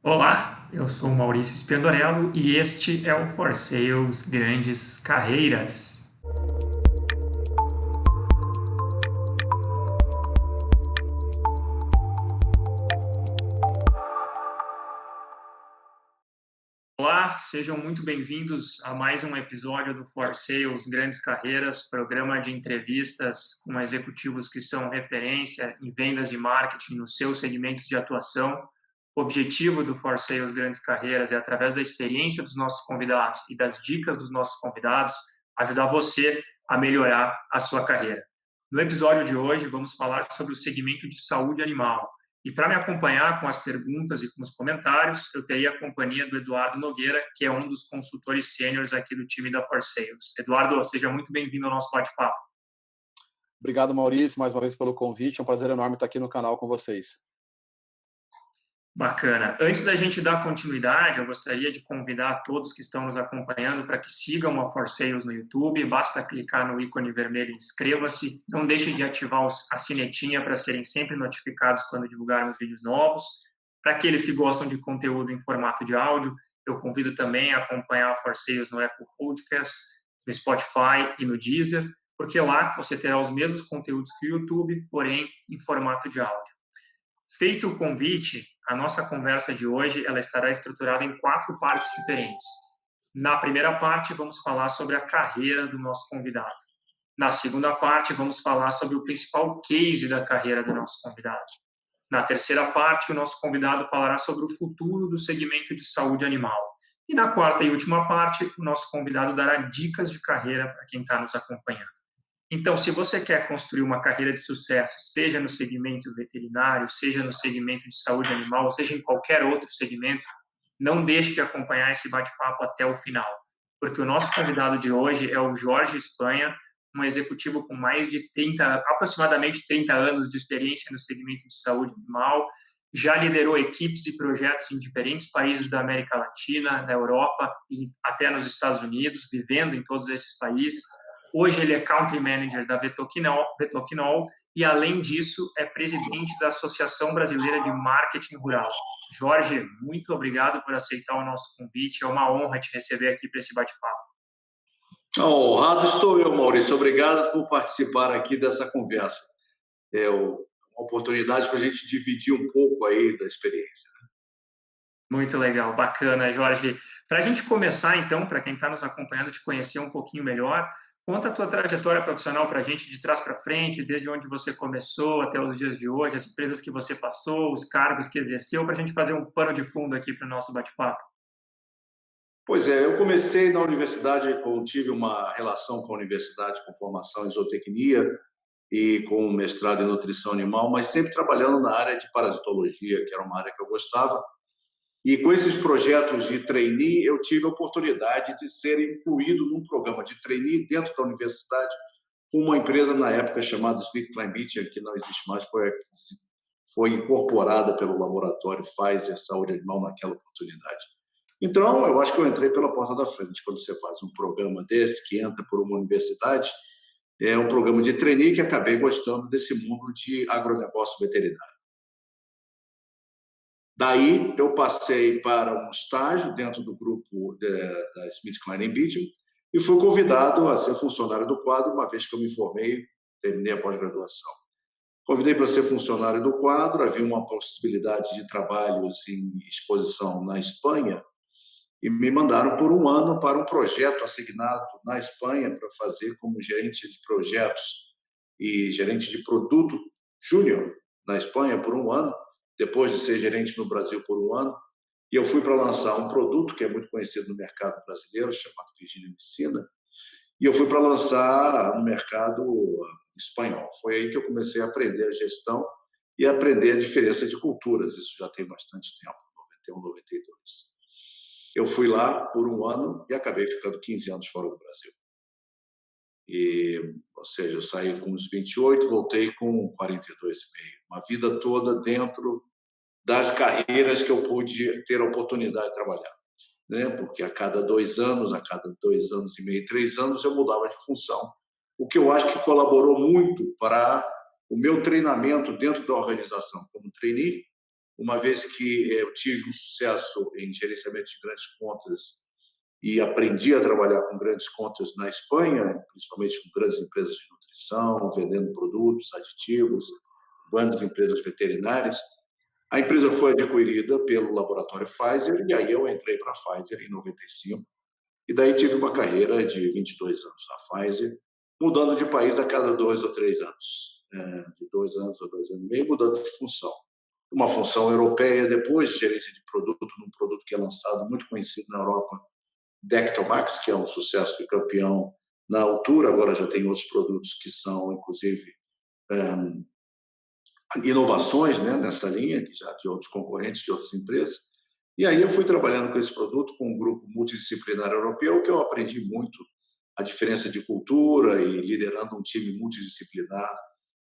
Olá, eu sou o Maurício Spendorello e este é o For Sales Grandes Carreiras. Olá, sejam muito bem-vindos a mais um episódio do For Sales Grandes Carreiras, programa de entrevistas com executivos que são referência em vendas e marketing nos seus segmentos de atuação. O objetivo do For Sales Grandes Carreiras é, através da experiência dos nossos convidados e das dicas dos nossos convidados, ajudar você a melhorar a sua carreira. No episódio de hoje, vamos falar sobre o segmento de saúde animal. E para me acompanhar com as perguntas e com os comentários, eu teria a companhia do Eduardo Nogueira, que é um dos consultores sêniores aqui do time da For Sales. Eduardo, seja muito bem-vindo ao nosso bate-papo. Obrigado, Maurício, mais uma vez pelo convite. É um prazer enorme estar aqui no canal com vocês. Bacana. Antes da gente dar continuidade, eu gostaria de convidar todos que estão nos acompanhando para que sigam a For Sales no YouTube. Basta clicar no ícone vermelho e inscreva-se. Não deixe de ativar a sinetinha para serem sempre notificados quando divulgarmos vídeos novos. Para aqueles que gostam de conteúdo em formato de áudio, eu convido também a acompanhar a For Sales no Apple Podcast, no Spotify e no Deezer, porque lá você terá os mesmos conteúdos que o YouTube, porém em formato de áudio. Feito o convite, a nossa conversa de hoje ela estará estruturada em 4 partes diferentes. Na primeira parte, vamos falar sobre a carreira do nosso convidado. Na segunda parte, vamos falar sobre o principal case da carreira do nosso convidado. Na terceira parte, o nosso convidado falará sobre o futuro do segmento de saúde animal. E na quarta e última parte, o nosso convidado dará dicas de carreira para quem está nos acompanhando. Então, se você quer construir uma carreira de sucesso, seja no segmento veterinário, seja no segmento de saúde animal, ou seja em qualquer outro segmento, não deixe de acompanhar esse bate-papo até o final, porque o nosso convidado de hoje é o Jorge Espanha, um executivo com mais de aproximadamente 30 anos de experiência no segmento de saúde animal, já liderou equipes e projetos em diferentes países da América Latina, da Europa e até nos Estados Unidos, vivendo em todos esses países. Hoje ele é Country Manager da Vetoquinol e, além disso, é presidente da Associação Brasileira de Marketing Rural. Jorge, muito obrigado por aceitar o nosso convite. É uma honra te receber aqui para esse bate-papo. Honrado estou eu, Maurício. Obrigado por participar aqui dessa conversa. É uma oportunidade para a gente dividir um pouco aí da experiência. Muito legal, bacana, Jorge. Para a gente começar, então, para quem está nos acompanhando, te conhecer um pouquinho melhor, conta a tua trajetória profissional para a gente de trás para frente, desde onde você começou até os dias de hoje, as empresas que você passou, os cargos que exerceu, para a gente fazer um pano de fundo aqui para o nosso bate-papo. Pois é, eu comecei na universidade, tive uma relação com a universidade, com formação em zootecnia e com mestrado em nutrição animal, mas sempre trabalhando na área de parasitologia, que era uma área que eu gostava. E com esses projetos de trainee, eu tive a oportunidade de ser incluído num programa de trainee dentro da universidade, com uma empresa na época chamada SmithKline, que não existe mais, foi incorporada pelo laboratório Pfizer Saúde Animal naquela oportunidade. Então, eu acho que eu entrei pela porta da frente. Quando você faz um programa desse, que entra por uma universidade, é um programa de trainee que acabei gostando desse mundo de agronegócio veterinário. Daí, eu passei para um estágio dentro do grupo da SmithKline e fui convidado a ser funcionário do quadro, uma vez que eu me formei, terminei a pós-graduação. Convidei para ser funcionário do quadro, havia uma possibilidade de trabalhos em exposição na Espanha, e me mandaram por um ano para um projeto assignado na Espanha para fazer como gerente de projetos e gerente de produto júnior na Espanha por um ano, depois de ser gerente no Brasil por um ano. E eu fui para lançar um produto que é muito conhecido no mercado brasileiro, chamado Virginia Medicina, e eu fui para lançar no mercado espanhol. Foi aí que eu comecei a aprender a gestão e a aprender a diferença de culturas. Isso já tem bastante tempo, 91, 92. Eu fui lá por um ano e acabei ficando 15 anos fora do Brasil. Ou seja, eu saí com uns 28, voltei com 42,5. Uma vida toda dentro das carreiras que eu pude ter a oportunidade de trabalhar. Né? Porque a cada 2 anos, a cada 2 anos e meio, 3 anos, eu mudava de função. O que eu acho que colaborou muito para o meu treinamento dentro da organização como trainee uma vez que eu tive um sucesso em gerenciamento de grandes contas e aprendi a trabalhar com grandes contas na Espanha, principalmente com grandes empresas de nutrição, vendendo produtos, aditivos, grandes empresas veterinárias. A empresa foi adquirida pelo laboratório Pfizer e aí eu entrei para a Pfizer em 95. E daí tive uma carreira de 22 anos na Pfizer, mudando de país a cada 2 ou 3 anos, de 2 anos a 2 anos e meio, mudando de função. Uma função europeia, depois de gerência de produto, num produto que é lançado, muito conhecido na Europa, Dectomax, que é um sucesso de campeão na altura, agora já tem outros produtos que são, inclusive, inovações, né, nessa linha, que já de outros concorrentes de outras empresas. E aí eu fui trabalhando com esse produto, com um grupo multidisciplinar europeu, que eu aprendi muito a diferença de cultura e liderando um time multidisciplinar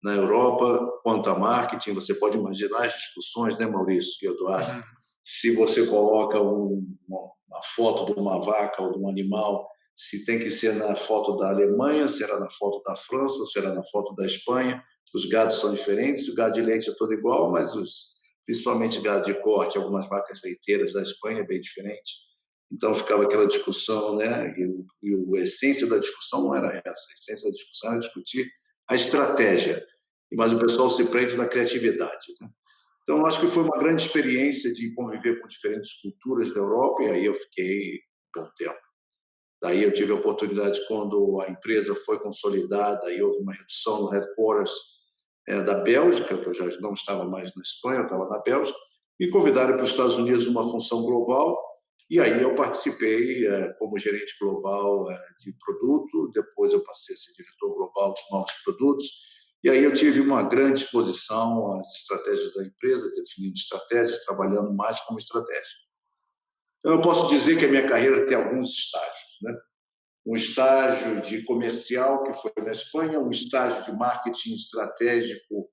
na Europa. Quanto a marketing, você pode imaginar as discussões, né, Maurício e Eduardo? Uhum. Se você coloca uma foto de uma vaca ou de um animal, se tem que ser na foto da Alemanha, será na foto da França, ou será na foto da Espanha. Os gados são diferentes, o gado de leite é todo igual, mas principalmente gado de corte, algumas vacas leiteiras da Espanha é bem diferente. Então ficava aquela discussão, né? A essência da discussão não era essa. A essência da discussão era discutir a estratégia. Mas o pessoal se prende na criatividade, né? Então acho que foi uma grande experiência de conviver com diferentes culturas da Europa e aí eu fiquei um bom tempo. Daí eu tive a oportunidade, quando a empresa foi consolidada e houve uma redução no headquarters da Bélgica, que eu já não estava mais na Espanha, eu estava na Bélgica, me convidaram para os Estados Unidos uma função global, e aí eu participei como gerente global de produto, depois eu passei a ser diretor global de novos produtos, e aí eu tive uma grande exposição às estratégias da empresa, definindo estratégias, trabalhando mais como estratégia. Então eu posso dizer que a minha carreira tem alguns estágios, né? Um estágio de comercial, que foi na Espanha, um estágio de marketing estratégico,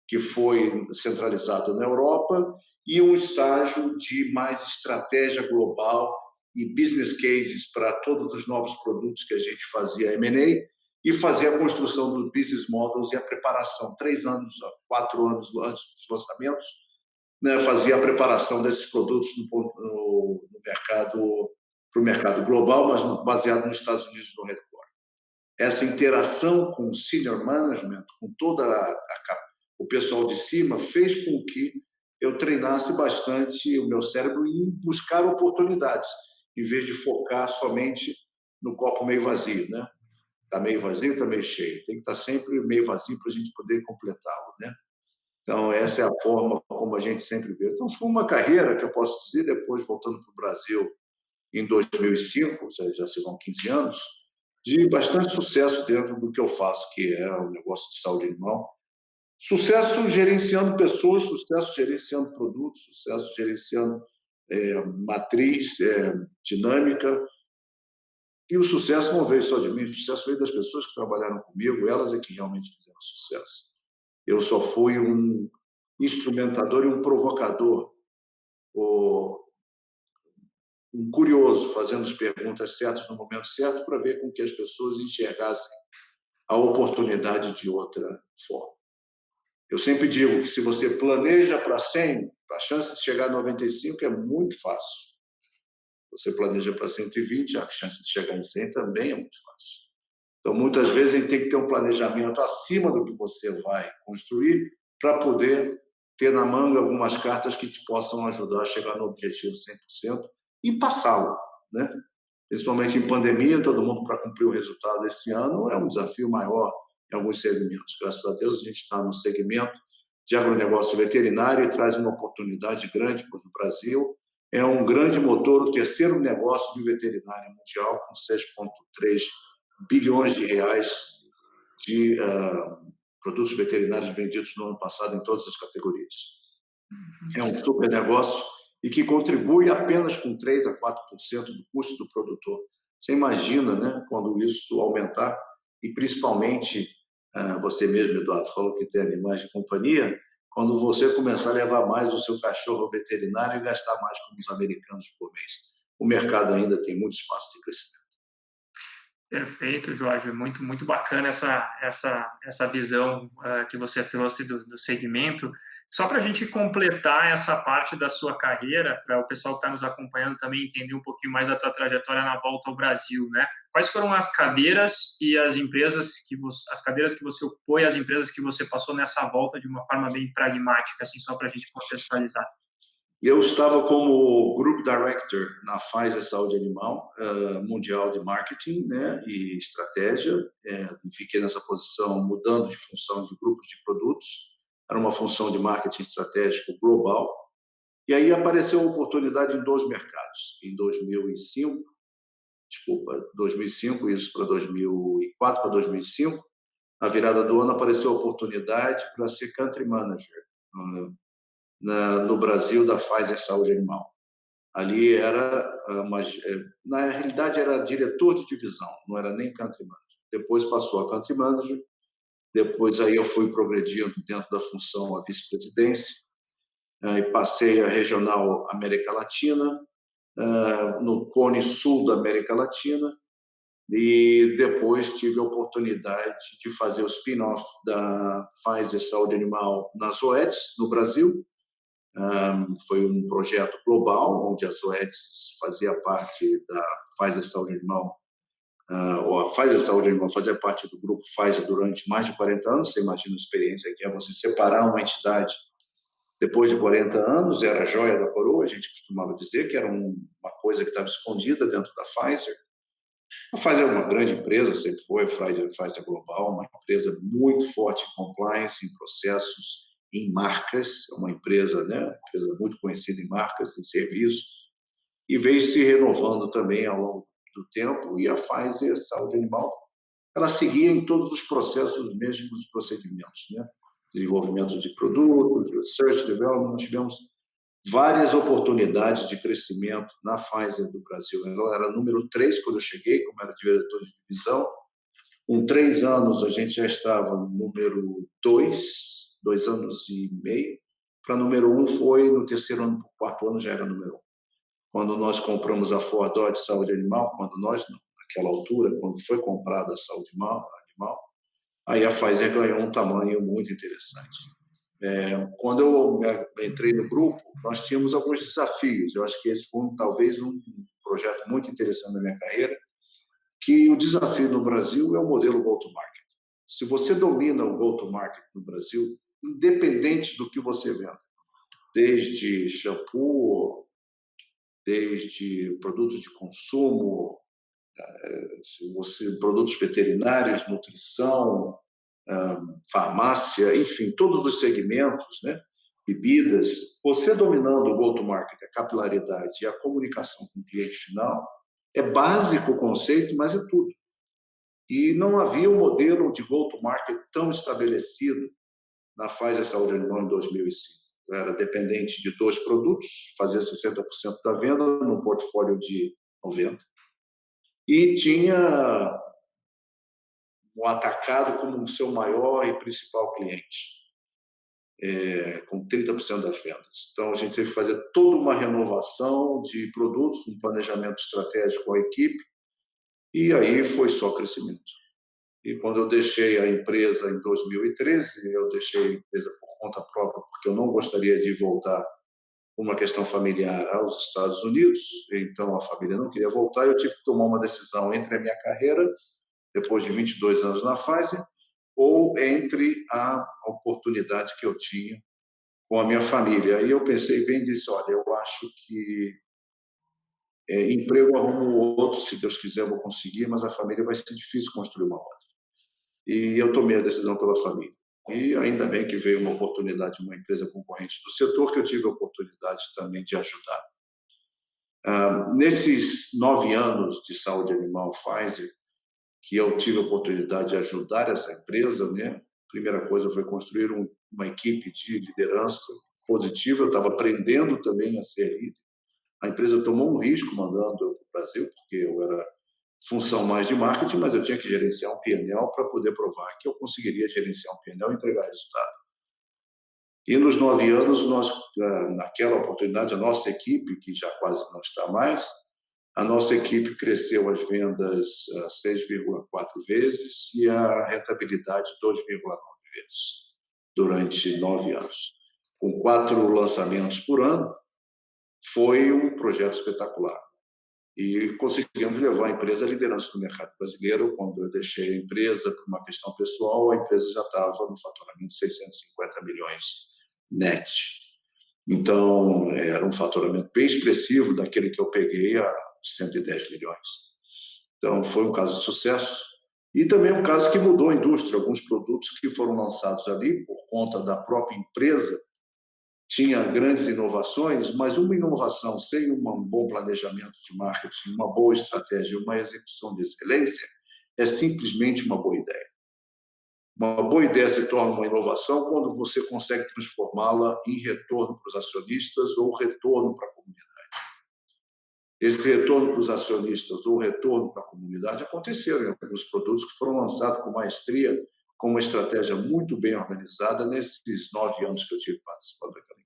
que foi centralizado na Europa, e um estágio de mais estratégia global e business cases para todos os novos produtos que a gente fazia M&A e fazer a construção dos business models e a preparação, 3 anos, 4 anos antes dos lançamentos, né, fazia a preparação desses produtos no mercado, para o mercado global, mas baseado nos Estados Unidos, no headquarter. Essa interação com o senior management, com toda o pessoal de cima, fez com que eu treinasse bastante o meu cérebro em buscar oportunidades, em vez de focar somente no copo meio vazio, né? Está meio vazio, está meio cheio. Tem que estar sempre meio vazio para a gente poder completá-lo, né? Então, essa é a forma como a gente sempre vê. Então, foi uma carreira que eu posso dizer, depois voltando para o Brasil em 2005, já se vão 15 anos, de bastante sucesso dentro do que eu faço, que é o negócio de saúde animal. Sucesso gerenciando pessoas, sucesso gerenciando produtos, sucesso gerenciando matriz dinâmica. E o sucesso não veio só de mim, o sucesso veio das pessoas que trabalharam comigo, elas é que realmente fizeram sucesso. Eu só fui um instrumentador e um provocador, um curioso, fazendo as perguntas certas no momento certo para ver com que as pessoas enxergassem a oportunidade de outra forma. Eu sempre digo que se você planeja para 100, a chance de chegar a 95 é muito fácil. Você planeja para 120, a chance de chegar em 100 também é muito fácil. Então, muitas vezes, a gente tem que ter um planejamento acima do que você vai construir para poder ter na manga algumas cartas que te possam ajudar a chegar no objetivo 100% e passá-lo, né? Principalmente em pandemia, todo mundo, para cumprir o resultado desse ano, é um desafio maior em alguns segmentos. Graças a Deus, a gente está no segmento de agronegócio veterinário e traz uma oportunidade grande para o Brasil. É um grande motor, o terceiro negócio de veterinária mundial, com 6,3 bilhões de reais de produtos veterinários vendidos no ano passado em todas as categorias. É um super negócio e que contribui apenas com 3 a 4% do custo do produtor. Você imagina, né, quando isso aumentar, e principalmente, você mesmo, Eduardo, falou que tem animais de companhia, quando você começar a levar mais o seu cachorro ao veterinário e gastar mais com os americanos por mês. O mercado ainda tem muito espaço de crescimento. Perfeito, Jorge. Muito, muito bacana essa visão que você trouxe do segmento. Só para a gente completar essa parte da sua carreira, para o pessoal que está nos acompanhando também entender um pouquinho mais da tua trajetória na volta ao Brasil, né? Quais foram as cadeiras e as empresas as cadeiras que você ocupou e as empresas que você passou nessa volta de uma forma bem pragmática, assim, só para a gente contextualizar? Eu estava como Group Director na Pfizer Saúde Animal, Mundial de Marketing, né, e Estratégia. Fiquei nessa posição mudando de função de grupos de produtos. Era uma função de marketing estratégico global. E aí apareceu a oportunidade em dois mercados. Em 2005, desculpa, 2005, isso para 2004 para 2005, na virada do ano apareceu a oportunidade para ser Country Manager no Brasil da Pfizer Saúde Animal. Ali na realidade era diretor de divisão, não era nem country manager. Depois passou a country manager, depois aí eu fui progredindo dentro da função a vice-presidência, e passei a regional América Latina, no Cone Sul da América Latina, e depois tive a oportunidade de fazer o spin-off da Pfizer Saúde Animal na Zoetis, no Brasil. Foi um projeto global, onde a Zoetis fazia parte da Pfizer Saúde Animal, ou a Pfizer Saúde Animal fazia parte do grupo Pfizer durante mais de 40 anos. Você imagina a experiência que é você separar uma entidade depois de 40 anos, era a joia da coroa, a gente costumava dizer que era uma coisa que estava escondida dentro da Pfizer. A Pfizer é uma grande empresa, sempre foi, a Pfizer Global, uma empresa muito forte em compliance, em processos, em marcas, é uma empresa, né, uma empresa muito conhecida em marcas, em serviços, e veio se renovando também ao longo do tempo, e a Pfizer Saúde Animal, ela seguia em todos os processos os mesmos procedimentos, né? Desenvolvimento de produtos, research, development. Nós tivemos várias oportunidades de crescimento na Pfizer do Brasil. Ela era número 3 quando eu cheguei, como era diretor de divisão. Com 3 anos, a gente já estava no número 2 anos e meio. Para número 1 foi no terceiro ano, para o quarto ano já era número 1. Quando nós compramos a Ford Dodge Saúde Animal, naquela altura, quando foi comprada a Saúde Animal, aí a Pfizer ganhou um tamanho muito interessante. Quando eu entrei no grupo, nós tínhamos alguns desafios. Eu acho que esse foi talvez um projeto muito interessante da minha carreira, que o desafio no Brasil é o modelo go-to-market. Se você domina o go-to-market no Brasil, independente do que você venda, desde shampoo, desde produtos de consumo, produtos veterinários, nutrição, farmácia, enfim, todos os segmentos, né? Bebidas, você dominando o go-to-market, a capilaridade e a comunicação com o cliente final, é básico o conceito, mas é tudo. E não havia um modelo de go-to-market tão estabelecido na Pfizer Saúde Animal em 2005. Era dependente de 2 produtos, fazia 60% da venda num portfólio de 90%. E tinha o atacado como o seu maior e principal cliente, com 30% das vendas. Então, a gente teve que fazer toda uma renovação de produtos, um planejamento estratégico com a equipe, e aí foi só crescimento. E quando eu deixei a empresa em 2013, eu deixei a empresa por conta própria, porque eu não gostaria de voltar por uma questão familiar aos Estados Unidos, então a família não queria voltar, eu tive que tomar uma decisão entre a minha carreira, depois de 22 anos na Pfizer, ou entre a oportunidade que eu tinha com a minha família. Aí eu pensei bem e disse, olha, eu acho que emprego eu arrumo outro, se Deus quiser eu vou conseguir, mas a família vai ser difícil construir uma outra. E eu tomei a decisão pela família. E ainda bem que veio uma oportunidade de uma empresa concorrente do setor, que eu tive a oportunidade também de ajudar. Nesses 9 anos de saúde animal Pfizer, que eu tive a oportunidade de ajudar essa empresa, né? A primeira coisa foi construir uma equipe de liderança positiva. Eu estava aprendendo também a ser líder. A empresa tomou um risco mandando eu para o Brasil, porque eu era função mais de marketing, mas eu tinha que gerenciar um P&L para poder provar que eu conseguiria gerenciar um P&L e entregar resultado. E nos 9 anos, naquela oportunidade, a nossa equipe, que já quase não está mais, A nossa equipe cresceu as vendas 6,4 vezes e a rentabilidade 2,9 vezes durante 9 anos. Com 4 lançamentos por ano, foi um projeto espetacular. E conseguimos levar a empresa à liderança do mercado brasileiro. Quando eu deixei a empresa por uma questão pessoal, a empresa já estava no faturamento de 650 milhões net. Então, era um faturamento bem expressivo daquele que eu peguei a 110 milhões. Então, foi um caso de sucesso. E também um caso que mudou a indústria. Alguns produtos que foram lançados ali por conta da própria empresa tinha grandes inovações, mas uma inovação sem um bom planejamento de marketing, uma boa estratégia, uma execução de excelência, é simplesmente uma boa ideia. Uma boa ideia se torna uma inovação quando você consegue transformá-la em retorno para os acionistas ou retorno para a comunidade. Esse retorno para os acionistas ou retorno para a comunidade aconteceram em alguns produtos que foram lançados com maestria, com uma estratégia muito bem organizada nesses 9 anos que eu tive participando daquela empresa.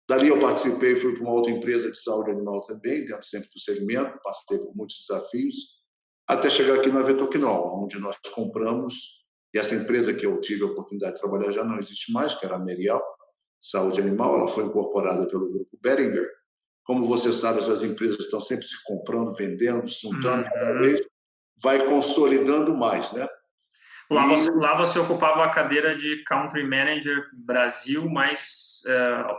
Dali eu participei, fui para uma outra empresa de saúde animal também, dentro sempre do segmento, passei por muitos desafios, até chegar aqui na Vetoquinol, onde nós compramos, e essa empresa que eu tive a oportunidade de trabalhar já não existe mais, que era a Merial Saúde Animal, ela foi incorporada pelo grupo Boehringer. Como você sabe, essas empresas estão sempre se comprando, vendendo, juntando, cada vez vai consolidando mais, né? Lá você ocupava a cadeira de Country Manager Brasil, mais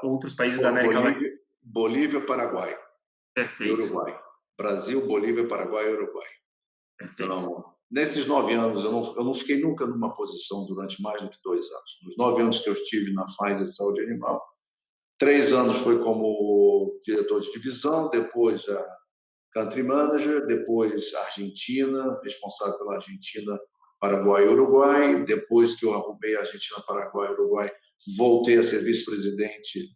outros países da América Latina. Bolívia, Paraguai. Perfeito. E Uruguai. Brasil, Bolívia, Paraguai e Uruguai. Perfeito. Então, nesses 9 anos, eu não fiquei nunca numa posição durante mais do que 2 anos. Nos 9 anos que eu estive na Pfizer Saúde Animal, 3 anos foi como diretor de divisão, depois a Country Manager, depois Argentina, responsável pela Argentina, Paraguai e Uruguai. Depois que eu arrumei a Argentina, Paraguai e Uruguai, voltei a ser vice-presidente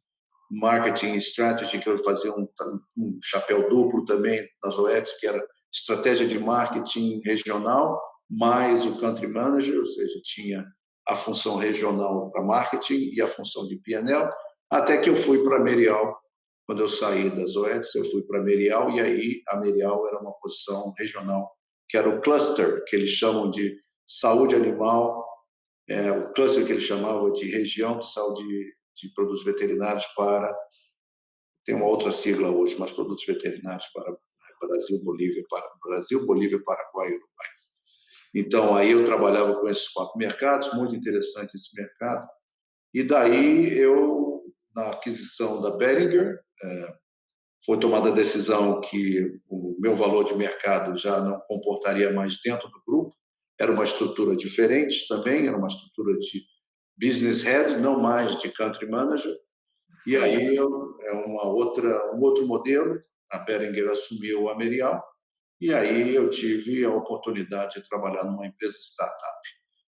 Marketing Strategy, que eu fazia um chapéu duplo também nas OETs, que era estratégia de marketing regional, mais o Country Manager, ou seja, tinha a função regional para marketing e a função de P&L, até que eu fui para a Merial. Quando eu saí das OETs, eu fui para a Merial, e aí a Merial era uma posição regional, que era o cluster, que eles chamam de saúde animal, o cluster que eles chamavam de região de saúde de produtos veterinários para... Tem uma outra sigla hoje, mas produtos veterinários para Brasil, Bolívia, Paraguai e Uruguai. Então, aí eu trabalhava com esses 4 mercados, muito interessante esse mercado, e daí eu, na aquisição da Boehringer, foi tomada a decisão que o meu valor de mercado já não comportaria mais dentro do grupo, era uma estrutura diferente também, era uma estrutura de business head, não mais de country manager, e aí um outro modelo, a Boehringer assumiu a Merial, e aí eu tive a oportunidade de trabalhar numa empresa startup,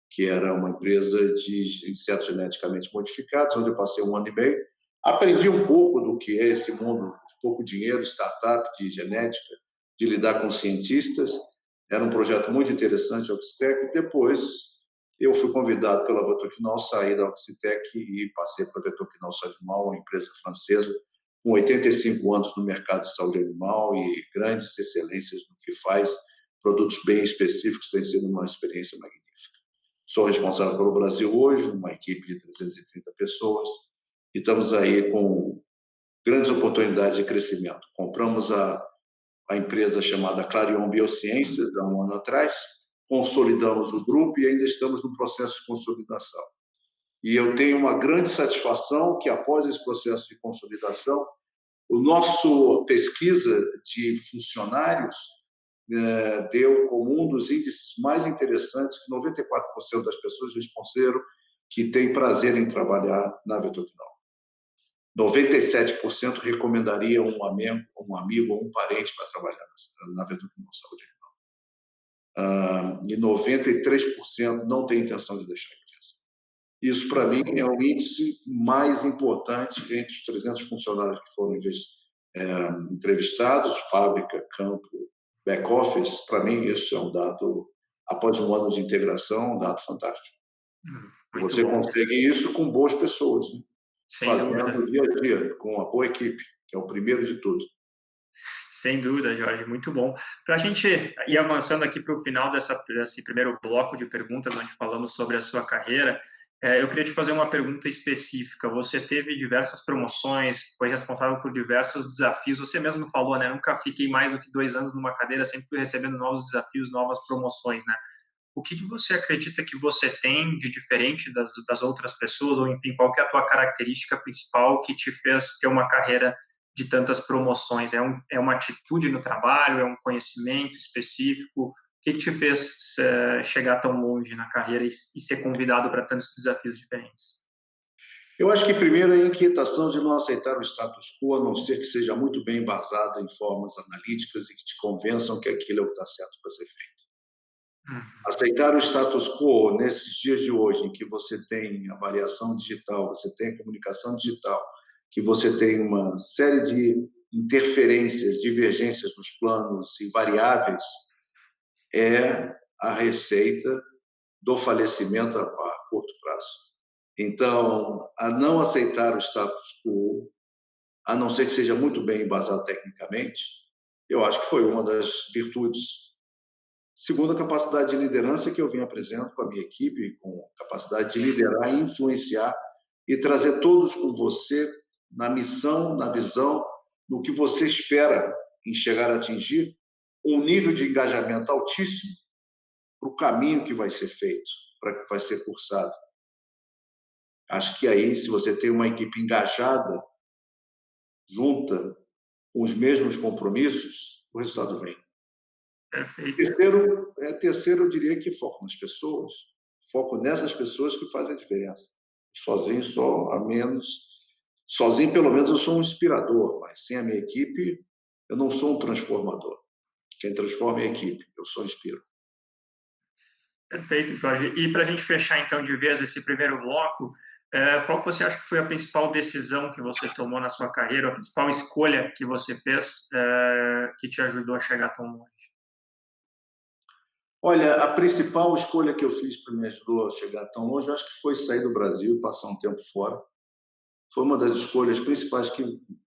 que era uma empresa de insetos geneticamente modificados, onde eu passei 1 ano e meio. Aprendi um pouco do que é esse mundo, pouco dinheiro, startup de genética, de lidar com cientistas. Era um projeto muito interessante, a Oxitec. Depois eu fui convidado pela Vetoquinol, saí da Oxitec e passei para a Vetoquinol Saúde Animal, uma empresa francesa com 85 anos no mercado de saúde animal e grandes excelências no que faz, produtos bem específicos, tem sido uma experiência magnífica. Sou responsável pelo Brasil hoje, uma equipe de 330 pessoas, e estamos aí com grandes oportunidades de crescimento. Compramos a empresa chamada Clarion Biociências, há 1 ano atrás, consolidamos o grupo e ainda estamos no processo de consolidação. E eu tenho uma grande satisfação que, após esse processo de consolidação, o nosso pesquisa de funcionários deu como um dos índices mais interessantes que 94% das pessoas responderam que têm prazer em trabalhar na Vetoquinol. 97% recomendaria um amigo ou um parente para trabalhar na Vetoquinol Saúde Animal. E 93% não tem intenção de deixar a empresa. Isso, para mim, é o índice mais importante entre os 300 funcionários que foram entrevistados, fábrica, campo, back-office. Para mim, isso é um dado, após 1 ano de integração, um dado fantástico. Você consegue isso com boas pessoas, né? Fazendo o dia a dia, com uma boa equipe, que é o primeiro de tudo. Sem dúvida, Jorge, muito bom. Para a gente ir avançando aqui para o final desse primeiro bloco de perguntas, onde falamos sobre a sua carreira, eu queria te fazer uma pergunta específica. Você teve diversas promoções, foi responsável por diversos desafios. Você mesmo falou, né? Nunca fiquei mais do que 2 anos numa cadeira, sempre fui recebendo novos desafios, novas promoções, né? O que você acredita que você tem de diferente das outras pessoas, ou enfim, qual que é a tua característica principal que te fez ter uma carreira de tantas promoções? É uma atitude no trabalho? É um conhecimento específico? O que te fez chegar tão longe na carreira e ser convidado para tantos desafios diferentes? Eu acho que primeiro é a inquietação de não aceitar o status quo, a não ser que seja muito bem embasado em formas analíticas e que te convençam que aquilo é o que está certo para ser feito. Uhum. Aceitar o status quo nesses dias de hoje, em que você tem a variação digital, você tem a comunicação digital, que você tem uma série de interferências, divergências nos planos e variáveis, é a receita do falecimento a curto prazo. Então, a não aceitar o status quo, a não ser que seja muito bem embasado tecnicamente, eu acho que foi uma das virtudes. Segundo, a capacidade de liderança que eu vim apresentando com a minha equipe, com capacidade de liderar e influenciar e trazer todos com você na missão, na visão, no que você espera em chegar a atingir, um nível de engajamento altíssimo para o caminho que vai ser feito, para que vai ser cursado. Acho que aí, se você tem uma equipe engajada, junta, com os mesmos compromissos, o resultado vem. Perfeito. Terceiro, eu diria que foco nas pessoas. Foco nessas pessoas que fazem a diferença. Sozinho, só a menos. Sozinho, pelo menos, eu sou um inspirador, mas sem a minha equipe, eu não sou um transformador. Quem transforma é a equipe, eu só inspiro. Perfeito, Jorge. E para a gente fechar, então, de vez esse primeiro bloco, qual que você acha que foi a principal decisão que você tomou na sua carreira, a principal escolha que você fez que te ajudou a chegar tão longe? Olha, a principal escolha que eu fiz para me ajudar a chegar tão longe, eu acho que foi sair do Brasil e passar um tempo fora. Foi uma das escolhas principais que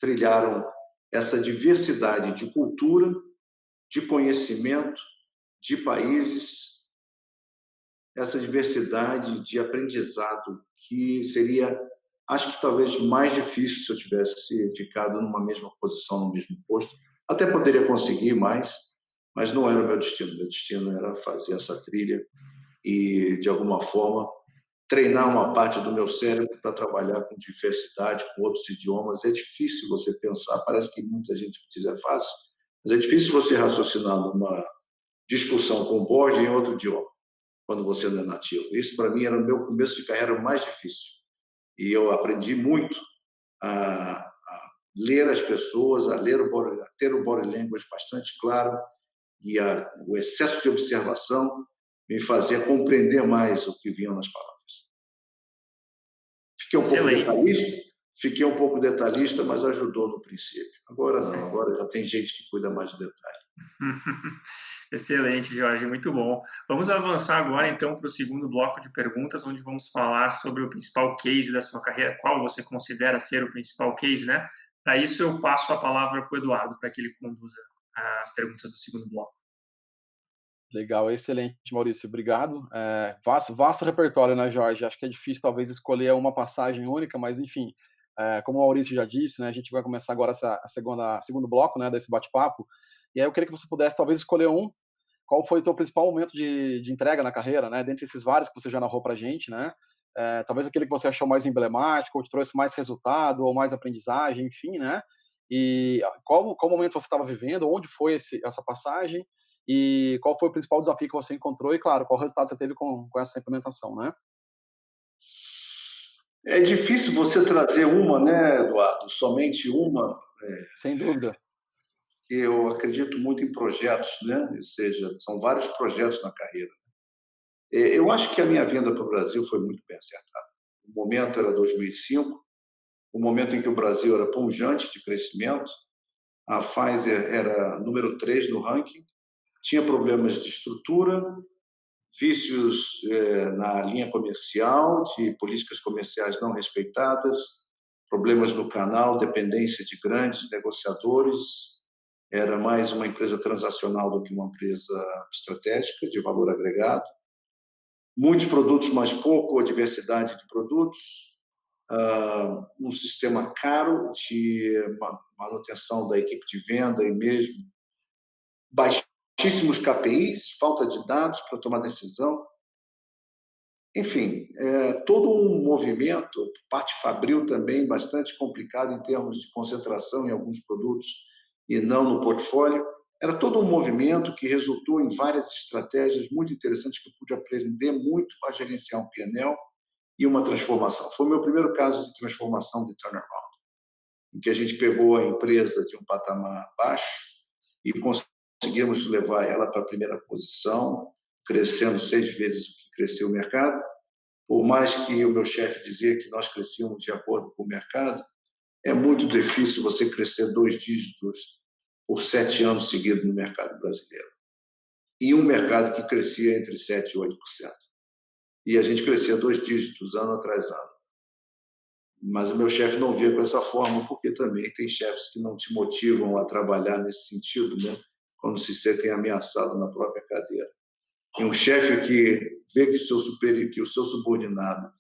trilharam essa diversidade de cultura, de conhecimento, de países, essa diversidade de aprendizado que seria, acho que talvez mais difícil se eu tivesse ficado numa mesma posição, no mesmo posto. Até poderia conseguir mais, mas não era o meu destino. Meu destino era fazer essa trilha e, de alguma forma, treinar uma parte do meu cérebro para trabalhar com diversidade, com outros idiomas. É difícil você pensar, parece que muita gente diz é fácil, mas é difícil você raciocinar numa discussão com o board em outro idioma, quando você não é nativo. Isso, para mim, era o meu começo de carreira mais difícil. E eu aprendi muito a ler as pessoas, a ter o body language bastante claro, e o excesso de observação me fazia compreender mais o que vinha nas palavras. Excelente. Fiquei um pouco detalhista, mas ajudou no princípio. Agora não, Sim. agora já tem gente que cuida mais de detalhe. Excelente, Jorge, muito bom. Vamos avançar agora, então, para o segundo bloco de perguntas, onde vamos falar sobre o principal case da sua carreira, qual você considera ser o principal case, né? Para isso, eu passo a palavra para o Eduardo, para que ele conduza as perguntas do segundo bloco. Legal, excelente, Maurício, obrigado. Vasto repertório, né, Jorge? Acho que é difícil, talvez, escolher uma passagem única, mas, enfim, como o Maurício já disse, né, a gente vai começar agora segundo bloco, né, desse bate-papo, e aí eu queria que você pudesse, talvez, escolher qual foi o teu principal momento de entrega na carreira, né, dentre esses vários que você já narrou pra gente, né, talvez aquele que você achou mais emblemático, ou te trouxe mais resultado, ou mais aprendizagem, enfim, né, e qual momento você estava vivendo, onde foi essa passagem, e qual foi o principal desafio que você encontrou e, claro, qual resultado você teve com essa implementação, né? É difícil você trazer uma, né, Eduardo? Somente uma. Sem dúvida. Eu acredito muito em projetos, né? Ou seja, são vários projetos na carreira. Eu acho que a minha vinda para o Brasil foi muito bem acertada. O momento era 2005, o momento em que o Brasil era pujante de crescimento, a Pfizer era número 3 no ranking, tinha problemas de estrutura, vícios na linha comercial, de políticas comerciais não respeitadas, problemas no canal, dependência de grandes negociadores, era mais uma empresa transacional do que uma empresa estratégica, de valor agregado. Muitos produtos, mas pouco a diversidade de produtos. Um sistema caro de manutenção da equipe de venda e mesmo baixíssimos KPIs, falta de dados para tomar decisão. Enfim, todo um movimento, parte fabril também, bastante complicado em termos de concentração em alguns produtos e não no portfólio. Era todo um movimento que resultou em várias estratégias muito interessantes que eu pude aprender muito para gerenciar um PNL e uma transformação. Foi o meu primeiro caso de transformação de turnaround, em que a gente pegou a empresa de um patamar baixo e conseguimos levar ela para a primeira posição, crescendo 6 vezes o que cresceu o mercado. Por mais que o meu chefe dizia que nós crescíamos de acordo com o mercado, é muito difícil você crescer 2 dígitos por 7 anos seguidos no mercado brasileiro. E um mercado que crescia entre 7% e 8%. E a gente crescia 2 dígitos ano atrás ano. Mas o meu chefe não via com essa forma, porque também tem chefes que não te motivam a trabalhar nesse sentido, né? Quando se sentem ameaçados na própria cadeira. E um chefe que vê que o seu subordinado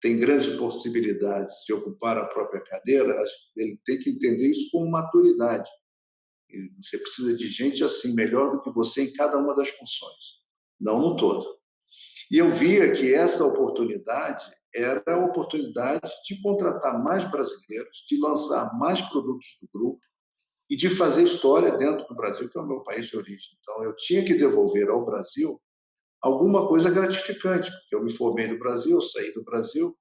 tem grandes possibilidades de ocupar a própria cadeira, ele tem que entender isso como maturidade. E você precisa de gente assim, melhor do que você em cada uma das funções, não no todo. E eu via que essa oportunidade era a oportunidade de contratar mais brasileiros, de lançar mais produtos do grupo e de fazer história dentro do Brasil, que é o meu país de origem. Então, eu tinha que devolver ao Brasil alguma coisa gratificante, porque eu me formei no Brasil, saí do Brasil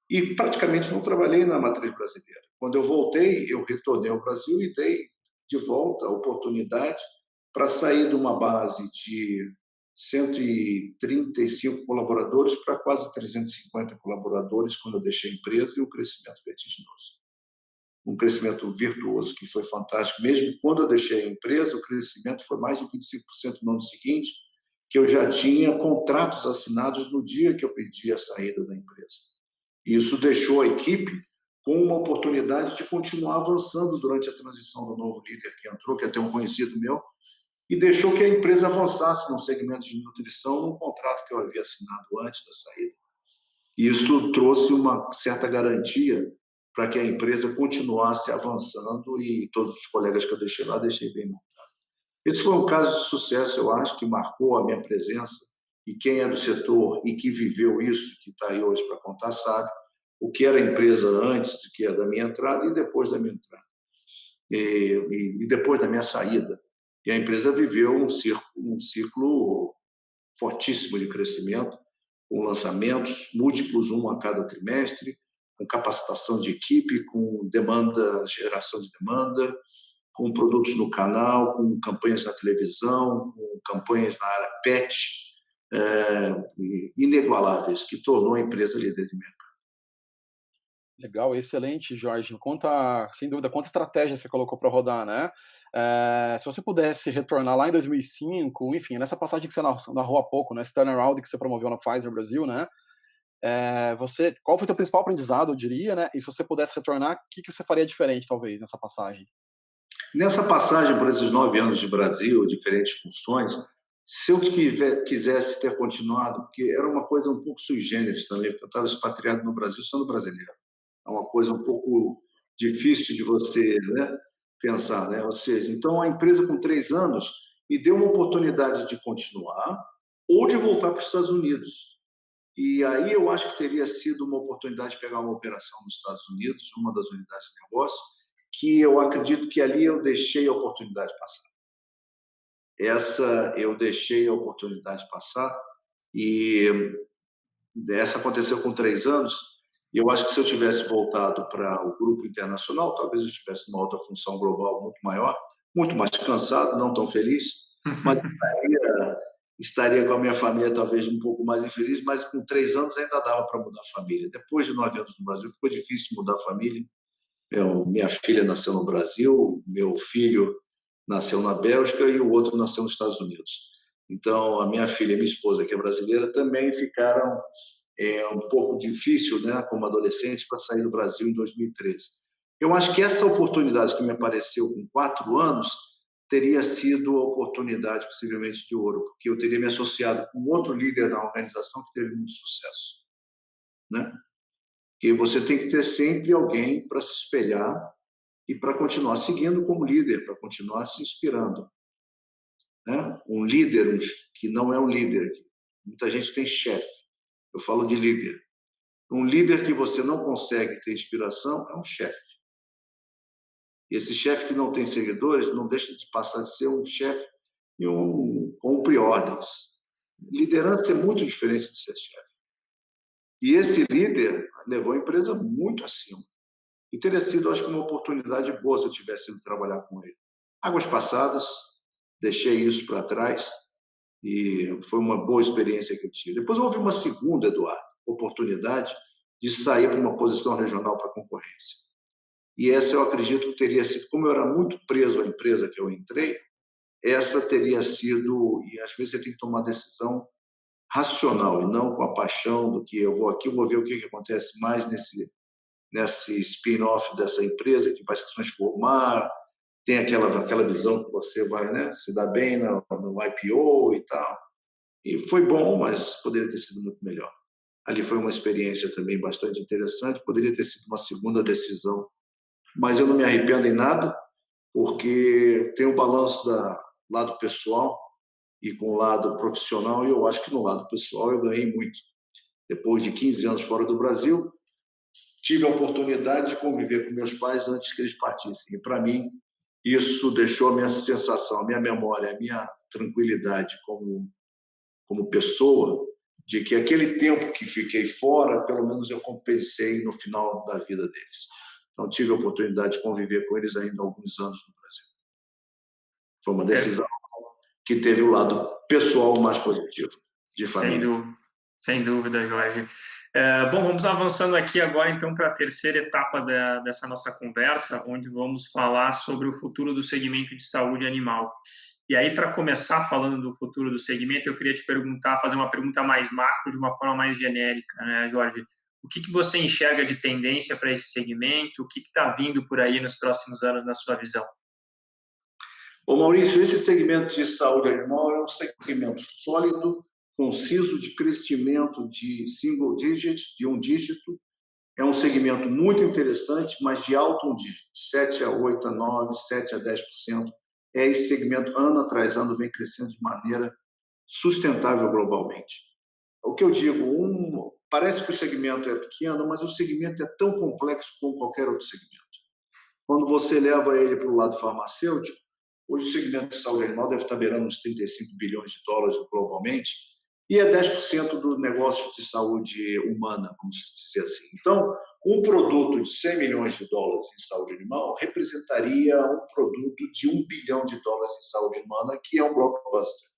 e praticamente não trabalhei na matriz brasileira. Quando eu voltei, eu retornei ao Brasil e dei de volta a oportunidade para sair de uma base de 135 colaboradores para quase 350 colaboradores quando eu deixei a empresa, e um crescimento vertiginoso. Um crescimento virtuoso que foi fantástico. Mesmo quando eu deixei a empresa, o crescimento foi mais de 25% no ano seguinte, que eu já tinha contratos assinados no dia que eu pedi a saída da empresa. E isso deixou a equipe com uma oportunidade de continuar avançando durante a transição do novo líder que entrou, que é até um conhecido meu, e deixou que a empresa avançasse no segmento de nutrição num contrato que eu havia assinado antes da saída. E isso trouxe uma certa garantia para que a empresa continuasse avançando, e todos os colegas que eu deixei lá, deixei bem montado. Esse foi um caso de sucesso, eu acho, que marcou a minha presença, e quem é do setor e que viveu isso, que está aí hoje para contar, sabe o que era a empresa antes que da minha entrada e depois da minha entrada. E depois da minha saída. E a empresa viveu um ciclo fortíssimo de crescimento, com lançamentos múltiplos, um a cada trimestre, com capacitação de equipe, com demanda, geração de demanda, com produtos no canal, com campanhas na televisão, com campanhas na área pet, inigualáveis, que tornou a empresa líder de mercado. Legal, excelente, Jorge. Conta, sem dúvida, quanta estratégia você colocou para rodar, né? Se você pudesse retornar lá em 2005, enfim, nessa passagem que você narrou há pouco, né, esse turnaround que você promoveu na Pfizer Brasil, né? Qual foi o teu principal aprendizado, eu diria, né? E se você pudesse retornar, o que você faria diferente, talvez, nessa passagem? Nessa passagem por esses 9 anos de Brasil, diferentes funções, se eu quisesse ter continuado, porque era uma coisa um pouco sui generis também, porque eu estava expatriado no Brasil sendo brasileiro. É uma coisa um pouco difícil de você, né, pensar, né? Ou seja, então a empresa com 3 anos me deu uma oportunidade de continuar ou de voltar para os Estados Unidos. E aí eu acho que teria sido uma oportunidade de pegar uma operação nos Estados Unidos, uma das unidades de negócio, que eu acredito que ali eu deixei a oportunidade passar. Essa eu deixei a oportunidade passar, e essa aconteceu com 3 anos. E eu acho que se eu tivesse voltado para o grupo internacional, talvez eu estivesse numa outra função global muito maior, muito mais cansado, não tão feliz, mas estaria com a minha família talvez um pouco mais infeliz, mas com 3 anos ainda dava para mudar a família. Depois de 9 anos no Brasil, ficou difícil mudar a família. Minha filha nasceu no Brasil, meu filho nasceu na Bélgica e o outro nasceu nos Estados Unidos. Então, a minha filha e minha esposa, que é brasileira, também ficaram um pouco difícil, né, como adolescentes, para sair do Brasil em 2013. Eu acho que essa oportunidade que me apareceu com 4 anos teria sido a oportunidade, possivelmente, de ouro, porque eu teria me associado com outro líder da organização que teve muito sucesso, né? E você tem que ter sempre alguém para se espelhar e para continuar seguindo como líder, para continuar se inspirando, né? Um líder que não é um líder, muita gente tem chefe, eu falo de líder. Um líder que você não consegue ter inspiração é um chefe. E esse chefe que não tem seguidores não deixa de passar de ser um chefe e cumpre ordens. Liderança é muito diferente de ser chefe. E esse líder levou a empresa muito acima. E teria sido, acho que, uma oportunidade boa se eu tivesse ido trabalhar com ele. Águas passadas, deixei isso para trás e foi uma boa experiência que eu tive. Depois houve uma segunda, Eduardo, oportunidade de sair para uma posição regional para concorrência. E essa eu acredito que teria sido, como eu era muito preso à empresa que eu entrei, essa teria sido, e às vezes você tem que tomar decisão racional e não com a paixão do que eu vou aqui, eu vou ver o que acontece mais nesse spin-off dessa empresa que vai se transformar, tem aquela visão que você vai, né, se dar bem no IPO e tal. E foi bom, mas poderia ter sido muito melhor. Ali foi uma experiência também bastante interessante, poderia ter sido uma segunda decisão, mas eu não me arrependo em nada, porque tem o balanço do lado pessoal e com o lado profissional, e eu acho que no lado pessoal eu ganhei muito. Depois de 15 anos fora do Brasil, tive a oportunidade de conviver com meus pais antes que eles partissem. E, para mim, isso deixou a minha sensação, a minha memória, a minha tranquilidade como pessoa, de que aquele tempo que fiquei fora, pelo menos eu compensei no final da vida deles. Então, tive a oportunidade de conviver com eles ainda há alguns anos no Brasil. Foi uma decisão que teve o lado pessoal mais positivo, de família. Sem dúvida, Jorge. Bom, vamos avançando aqui agora, então, para a terceira etapa dessa nossa conversa, onde vamos falar sobre o futuro do segmento de saúde animal. E aí, para começar falando do futuro do segmento, eu queria te perguntar, fazer uma pergunta mais macro, de uma forma mais genérica, né, Jorge? O que você enxerga de tendência para esse segmento? O que está vindo por aí nos próximos anos, na sua visão? Ô Maurício, esse segmento de saúde animal é um segmento sólido, conciso, de crescimento de single digit, de um dígito. É um segmento muito interessante, mas de alto um dígito, 7 a 8 a 9, 7 a 10%. É esse segmento, ano atrás ano, vem crescendo de maneira sustentável globalmente. O que eu digo, parece que o segmento é pequeno, mas o segmento é tão complexo como qualquer outro segmento. Quando você leva ele para o lado farmacêutico, hoje o segmento de saúde animal deve estar beirando uns 35 bilhões de dólares globalmente, e é 10% do negócio de saúde humana, vamos dizer assim. Então, um produto de 100 milhões de dólares em saúde animal representaria um produto de 1 bilhão de dólares em saúde humana, que é um blockbuster.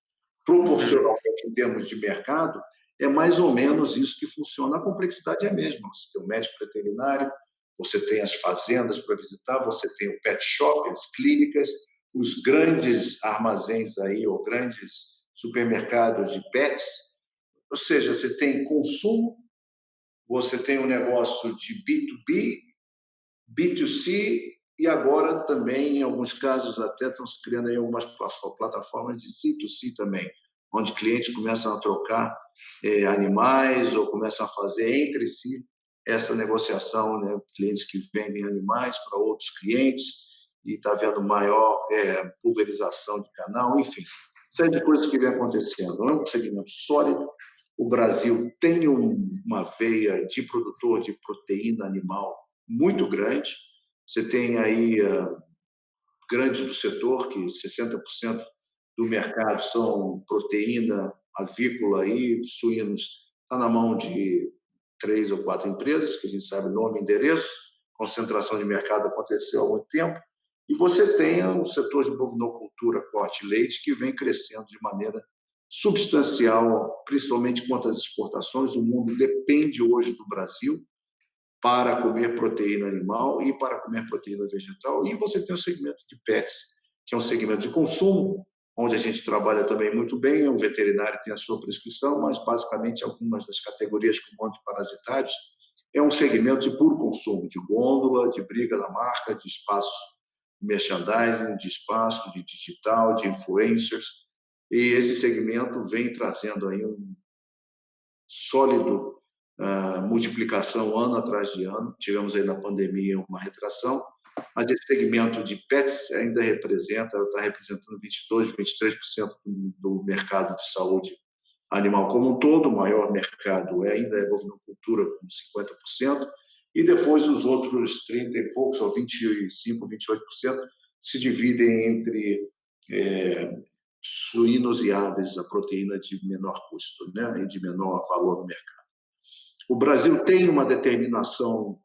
Proporcionalmente, em termos de mercado, é mais ou menos isso que funciona. A complexidade é a mesma. Você tem o médico veterinário, você tem as fazendas para visitar, você tem o pet shop, as clínicas, os grandes armazéns aí, ou grandes supermercados de pets. Ou seja, você tem consumo, você tem um negócio de B2B, B2C, e agora também, em alguns casos, até estão se criando aí algumas plataformas de C2C também, onde clientes começam a trocar animais ou começam a fazer entre si essa negociação, né? Clientes que vendem animais para outros clientes, e está havendo maior pulverização de canal, enfim, série de coisas que vem acontecendo. É um segmento sólido. O Brasil tem uma veia de produtor de proteína animal muito grande. Você tem aí grandes do setor, que 60% do mercado são proteína avícola e suínos. Está na mão de 3 ou 4 empresas, que a gente sabe nome e endereço. Concentração de mercado aconteceu há muito tempo. E você tem o setor de bovinocultura, corte e leite, que vem crescendo de maneira substancial, principalmente quanto às exportações. O mundo depende hoje do Brasil para comer proteína animal e para comer proteína vegetal. E você tem o segmento de pets, que é um segmento de consumo, onde a gente trabalha também muito bem. O veterinário tem a sua prescrição, mas basicamente algumas das categorias como antiparasitários é um segmento de puro consumo, de gôndola, de briga na marca, de espaço merchandising, de espaço, de digital, de influencers, e esse segmento vem trazendo aí um sólido multiplicação ano atrás de ano. Tivemos aí na pandemia uma retração, mas esse segmento de pets ainda está representando 22%, 23% do mercado de saúde animal como um todo. O maior mercado ainda é bovinocultura, com 50%, e depois os outros 30 e poucos, ou 25%, 28%, se dividem entre suínos e aves, a proteína de menor custo, né, e de menor valor no mercado. O Brasil tem uma determinação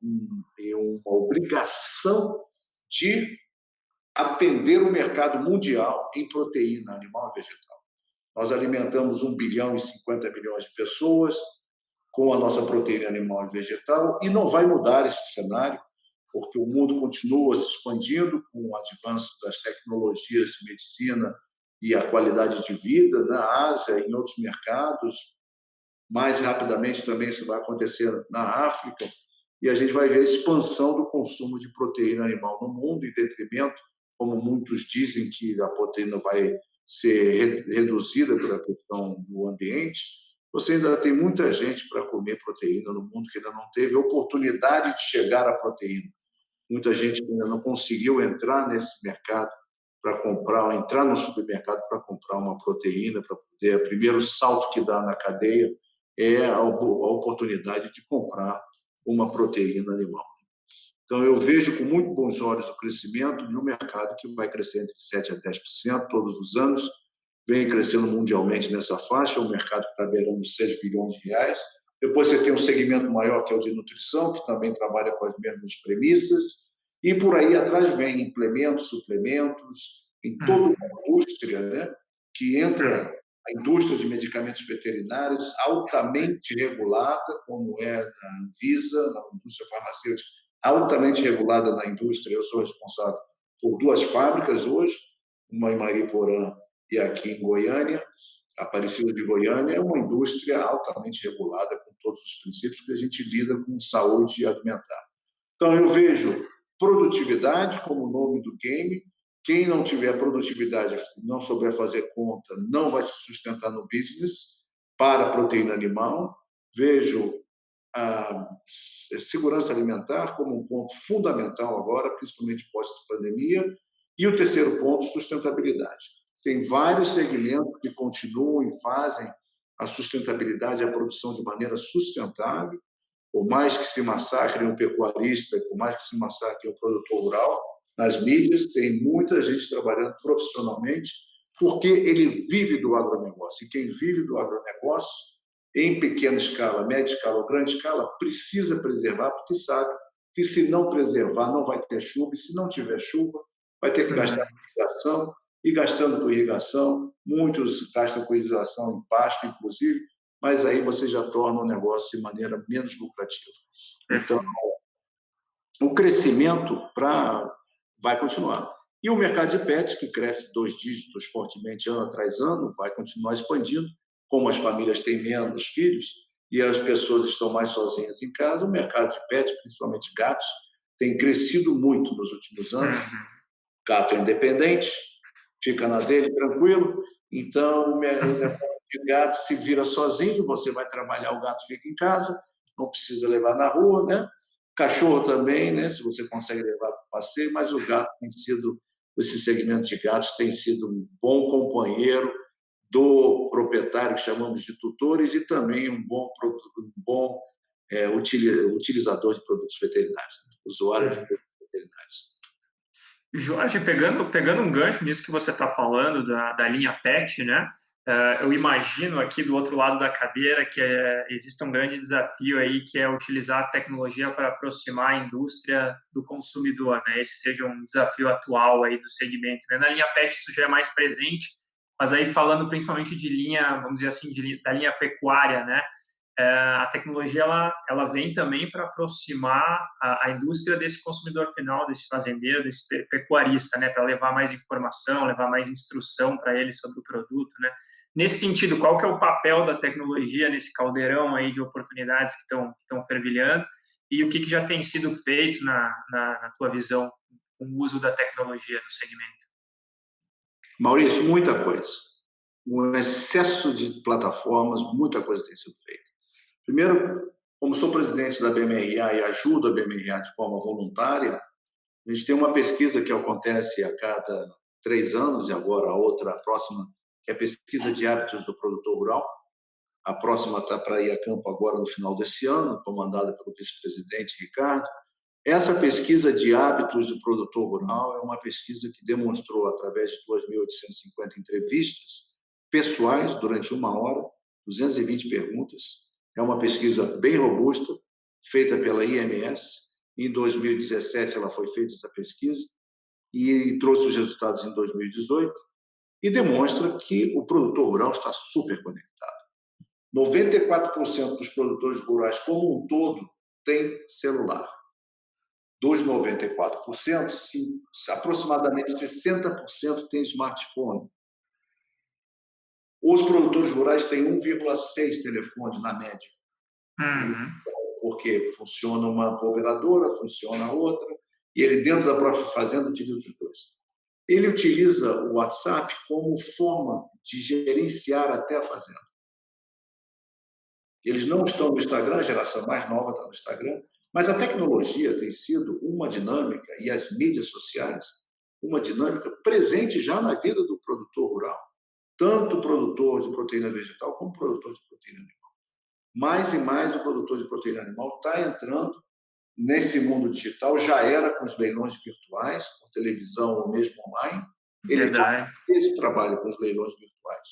e uma obrigação de atender o mercado mundial em proteína animal e vegetal. Nós alimentamos 1 bilhão e 50 milhões de pessoas com a nossa proteína animal e vegetal, e não vai mudar esse cenário, porque o mundo continua se expandindo com o avanço das tecnologias de medicina e a qualidade de vida na Ásia e em outros mercados. Mais rapidamente também isso vai acontecer na África, e a gente vai ver a expansão do consumo de proteína animal no mundo, em detrimento, como muitos dizem, que a proteína vai ser reduzida pela questão do ambiente. Você ainda tem muita gente para comer proteína no mundo que ainda não teve oportunidade de chegar à proteína. Muita gente ainda não conseguiu entrar nesse mercado para comprar, entrar no supermercado para comprar uma proteína, para poder. O primeiro salto que dá na cadeia é a oportunidade de comprar uma proteína animal. Então, eu vejo com muito bons olhos o crescimento de um mercado que vai crescer entre 7% a 10% todos os anos, vem crescendo mundialmente nessa faixa, o mercado está beirando 6 bilhões de reais. Depois você tem um segmento maior, que é o de nutrição, que também trabalha com as mesmas premissas, e por aí atrás vem implementos, suplementos, em toda uma indústria, né, que entra a indústria de medicamentos veterinários, altamente regulada, como é na Anvisa, na indústria farmacêutica, altamente regulada na indústria. Eu sou responsável por 2 fábricas hoje, uma em Mariporã e aqui em Goiânia. A Aparecida de Goiânia é uma indústria altamente regulada, com todos os princípios que a gente lida com saúde alimentar. Então, eu vejo produtividade como o nome do game. Quem não tiver produtividade, não souber fazer conta, não vai se sustentar no business para a proteína animal. Vejo a segurança alimentar como um ponto fundamental agora, principalmente pós-pandemia. E o terceiro ponto, sustentabilidade. Tem vários segmentos que continuam e fazem a sustentabilidade e a produção de maneira sustentável. Por mais que se massacre um pecuarista, por mais que se massacre um produtor rural, nas mídias tem muita gente trabalhando profissionalmente, porque ele vive do agronegócio. E quem vive do agronegócio, em pequena escala, média escala ou grande escala, precisa preservar, porque sabe que se não preservar, não vai ter chuva, e se não tiver chuva, vai ter que gastar com irrigação, e gastando com irrigação, muitos gastam com irrigação em pasto, inclusive, mas aí você já torna o negócio de maneira menos lucrativa. Então, o crescimento vai continuar. E o mercado de pets, que cresce 2 dígitos fortemente ano atrás ano, vai continuar expandindo. Como as famílias têm menos filhos e as pessoas estão mais sozinhas em casa, o mercado de pets, principalmente gatos, tem crescido muito nos últimos anos. Gato é independente, fica na dele, tranquilo. Então, o negócio de gato se vira sozinho, você vai trabalhar, o gato fica em casa, não precisa levar na rua, né? Cachorro também, né? Se você consegue levar para o passeio, mas o gato tem sido, esse segmento de gatos tem sido um bom companheiro do proprietário, que chamamos de tutores, e também um bom utilizador de produtos veterinários, né? Usuário de produtos veterinários. Jorge, pegando um gancho nisso que você está falando da linha PET, né? Eu imagino aqui do outro lado da cadeira que existe um grande desafio aí, que é utilizar a tecnologia para aproximar a indústria do consumidor, né? Esse seja um desafio atual aí do segmento, né? Na linha PET isso já é mais presente, mas aí falando principalmente de linha, vamos dizer assim, da linha pecuária, né? A tecnologia ela vem também para aproximar a indústria desse consumidor final, desse fazendeiro, desse pecuarista, né, para levar mais informação, levar mais instrução para ele sobre o produto, né. Nesse sentido, qual que é o papel da tecnologia nesse caldeirão aí de oportunidades que estão fervilhando, e o que já tem sido feito na tua visão o uso da tecnologia no segmento? Maurício, muita coisa. Um excesso de plataformas, muita coisa tem sido feita. Primeiro, como sou presidente da BMRA e ajudo a BMRA de forma voluntária, a gente tem uma pesquisa que acontece a cada 3 anos, e agora a próxima, que é a pesquisa de hábitos do produtor rural. A próxima está para ir a campo agora no final desse ano, comandada pelo vice-presidente Ricardo. Essa pesquisa de hábitos do produtor rural é uma pesquisa que demonstrou, através de 2.850 entrevistas pessoais, durante 1 hora, 220 perguntas. É uma pesquisa bem robusta, feita pela IMS. Em 2017, ela foi feita, essa pesquisa, e trouxe os resultados em 2018, e demonstra que o produtor rural está super conectado. 94% dos produtores rurais, como um todo, tem celular. Dos 94%, aproximadamente 60% tem smartphone. Os produtores rurais têm 1,6 telefones na média. Porque funciona uma operadora, funciona outra, e ele, dentro da própria fazenda, utiliza os dois. Ele utiliza o WhatsApp como forma de gerenciar até a fazenda. Eles não estão no Instagram, a geração mais nova está no Instagram, mas a tecnologia tem sido uma dinâmica, e as mídias sociais, uma dinâmica presente já na vida do produtor rural, tanto o produtor de proteína vegetal como o produtor de proteína animal. Mais e mais o produtor de proteína animal está entrando nesse mundo digital, já era com os leilões virtuais, por televisão ou mesmo online. Ele faz esse trabalho com os leilões virtuais.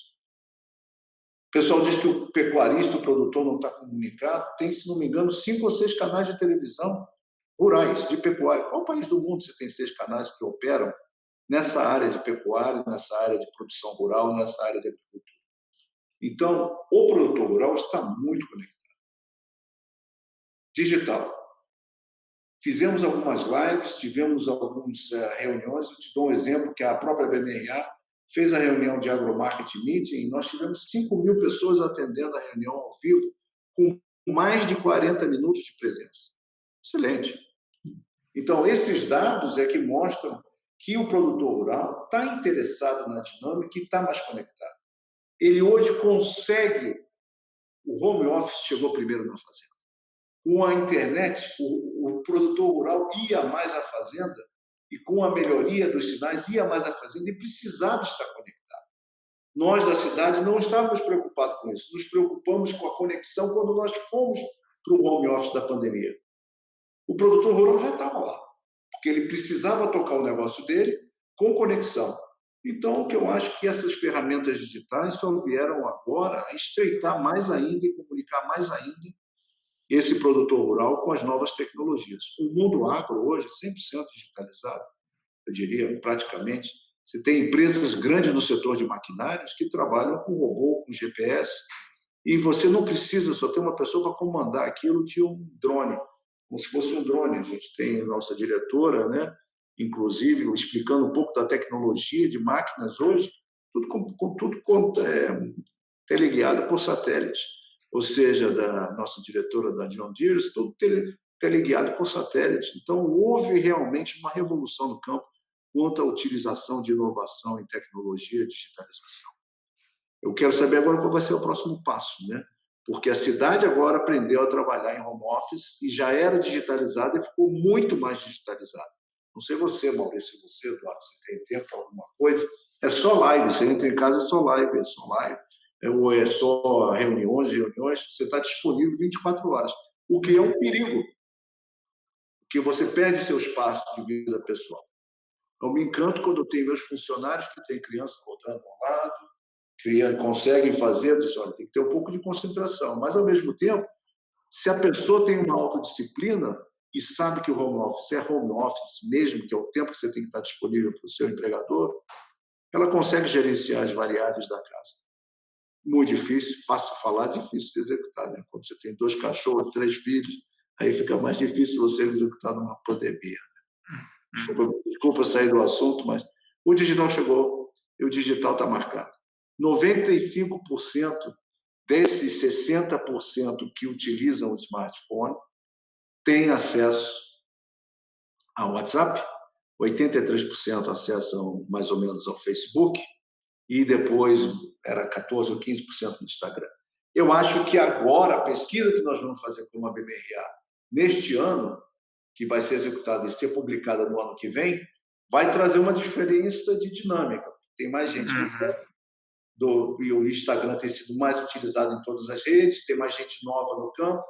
O pessoal diz que o pecuarista, o produtor, não está comunicado. Tem, se não me engano, 5 ou 6 canais de televisão rurais, de pecuária. Qual país do mundo você tem 6 canais que operam nessa área de pecuária, nessa área de produção rural, nessa área de agricultura? Então, o produtor rural está muito conectado. Digital. Fizemos algumas lives, tivemos algumas reuniões. Eu te dou um exemplo, que a própria BMRA fez a reunião de Agromarket Meeting, e nós tivemos 5.000 pessoas atendendo a reunião ao vivo, com mais de 40 minutos de presença. Excelente. Então, esses dados é que mostram que o produtor rural está interessado na dinâmica e está mais conectado. Ele hoje consegue... O home office chegou primeiro na fazenda. Com a internet, o produtor rural ia mais à fazenda, e com a melhoria dos sinais, ia mais à fazenda e precisava estar conectado. Nós, da cidade, não estávamos preocupados com isso. Nos preocupamos com a conexão quando nós fomos para o home office da pandemia. O produtor rural já estava lá, porque ele precisava tocar o negócio dele com conexão. Então, o que eu acho que essas ferramentas digitais só vieram agora a estreitar mais ainda e comunicar mais ainda esse produtor rural com as novas tecnologias. O mundo agro hoje é 100% digitalizado, eu diria, praticamente. Você tem empresas grandes no setor de maquinários que trabalham com robô, com GPS, e você não precisa só ter uma pessoa para comandar aquilo de um drone, como se fosse um drone. A gente tem a nossa diretora, né, inclusive, explicando um pouco da tecnologia de máquinas hoje, tudo teleguiado por satélite. Ou seja, da nossa diretora da John Deere, tudo teleguiado por satélite. Então, houve realmente uma revolução no campo quanto à utilização de inovação em tecnologia e digitalização. Eu quero saber agora qual vai ser o próximo passo, né? Porque a cidade agora aprendeu a trabalhar em home office e já era digitalizada e ficou muito mais digitalizada. Não sei você, Maurício, você, Eduardo, se tem tempo para alguma coisa. É só live, você entra em casa, é só live, ou é só reuniões, você está disponível 24 horas, o que é um perigo, porque você perde seu espaço de vida pessoal. Eu me encanto quando eu tenho meus funcionários que têm criança rodando ao lado, conseguem fazer, olha, tem que ter um pouco de concentração, mas, ao mesmo tempo, se a pessoa tem uma autodisciplina e sabe que o home office é home office mesmo, que é o tempo que você tem que estar disponível para o seu empregador, ela consegue gerenciar as variáveis da casa. Muito difícil, fácil falar, difícil de executar, né? Quando você tem 2 cachorros, 3 filhos, aí fica mais difícil você executar numa pandemia. Desculpa sair do assunto, mas o digital chegou e o digital está marcado. 95% desses 60% que utilizam o smartphone têm acesso ao WhatsApp, 83% acessam mais ou menos ao Facebook e depois era 14 ou 15% no Instagram. Eu acho que agora, a pesquisa que nós vamos fazer com a BBRA neste ano, que vai ser executada e ser publicada no ano que vem, vai trazer uma diferença de dinâmica. Tem mais gente e o Instagram tem sido mais utilizado em todas as redes, tem mais gente nova no campo,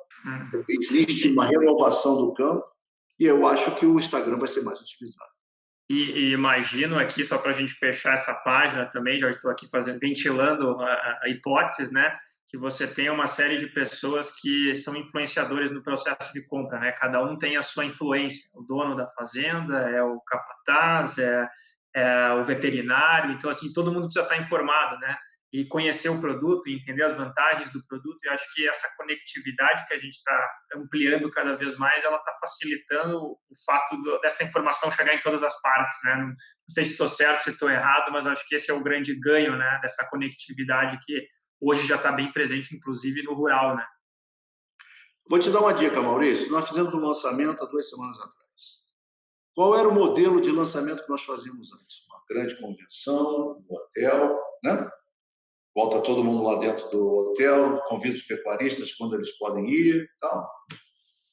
existe uma renovação do campo, e eu acho que o Instagram vai ser mais utilizado. E imagino aqui, só para a gente fechar essa página também, já estou aqui ventilando a hipóteses, né? Que você tem uma série de pessoas que são influenciadores no processo de compra, né? Cada um tem a sua influência. O dono da fazenda, é o capataz, é o veterinário. Então, assim, todo mundo precisa estar informado, né? E conhecer o produto, e entender as vantagens do produto. E acho que essa conectividade que a gente está ampliando cada vez mais, ela está facilitando o fato dessa informação chegar em todas as partes, né? Não sei se estou certo, se estou errado, mas acho que esse é o grande ganho, né? Dessa conectividade que hoje já está bem presente, inclusive, no rural, né? Vou te dar uma dica, Maurício. Nós fizemos um lançamento há 2 semanas atrás. Qual era o modelo de lançamento que nós fazíamos antes? Uma grande convenção, um hotel, né? Volta todo mundo lá dentro do hotel, convida os pecuaristas quando eles podem ir. Tal.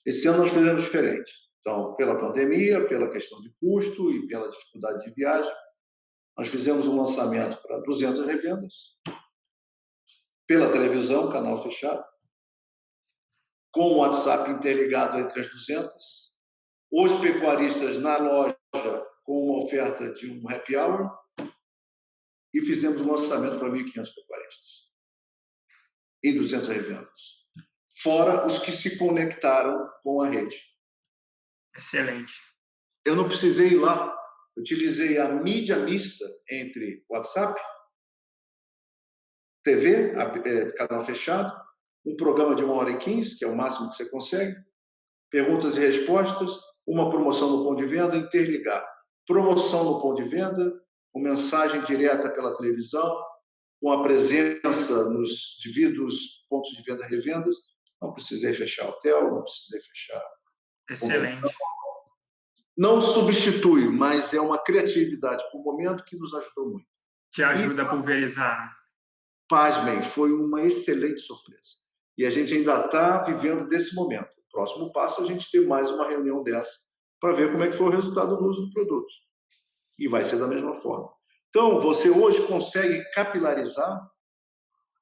Esse ano nós fizemos diferente. Então, pela pandemia, pela questão de custo e pela dificuldade de viagem, nós fizemos um lançamento para 200 revendas, pela televisão, canal fechado, com o WhatsApp interligado entre as 200, os pecuaristas na loja com uma oferta de um happy hour e fizemos um lançamento para 1.500 pecuaristas em 200 revendas, fora os que se conectaram com a rede. Excelente. Eu não precisei ir lá, utilizei a mídia mista entre WhatsApp, TV, canal fechado, um programa de 1h15, que é o máximo que você consegue, perguntas e respostas, uma promoção no ponto de venda, interligar. Promoção no ponto de venda, com mensagem direta pela televisão, com a presença nos devidos pontos de venda revendas. Não precisei fechar hotel, não precisei fechar... Excelente. Não substitui, mas é uma criatividade para o momento que nos ajudou muito. Te ajuda a pulverizar. Pasmem, foi uma excelente surpresa. E a gente ainda está vivendo desse momento. O próximo passo é a gente ter mais uma reunião dessa para ver como é que foi o resultado do uso do produto. E vai ser da mesma forma. Então, você hoje consegue capilarizar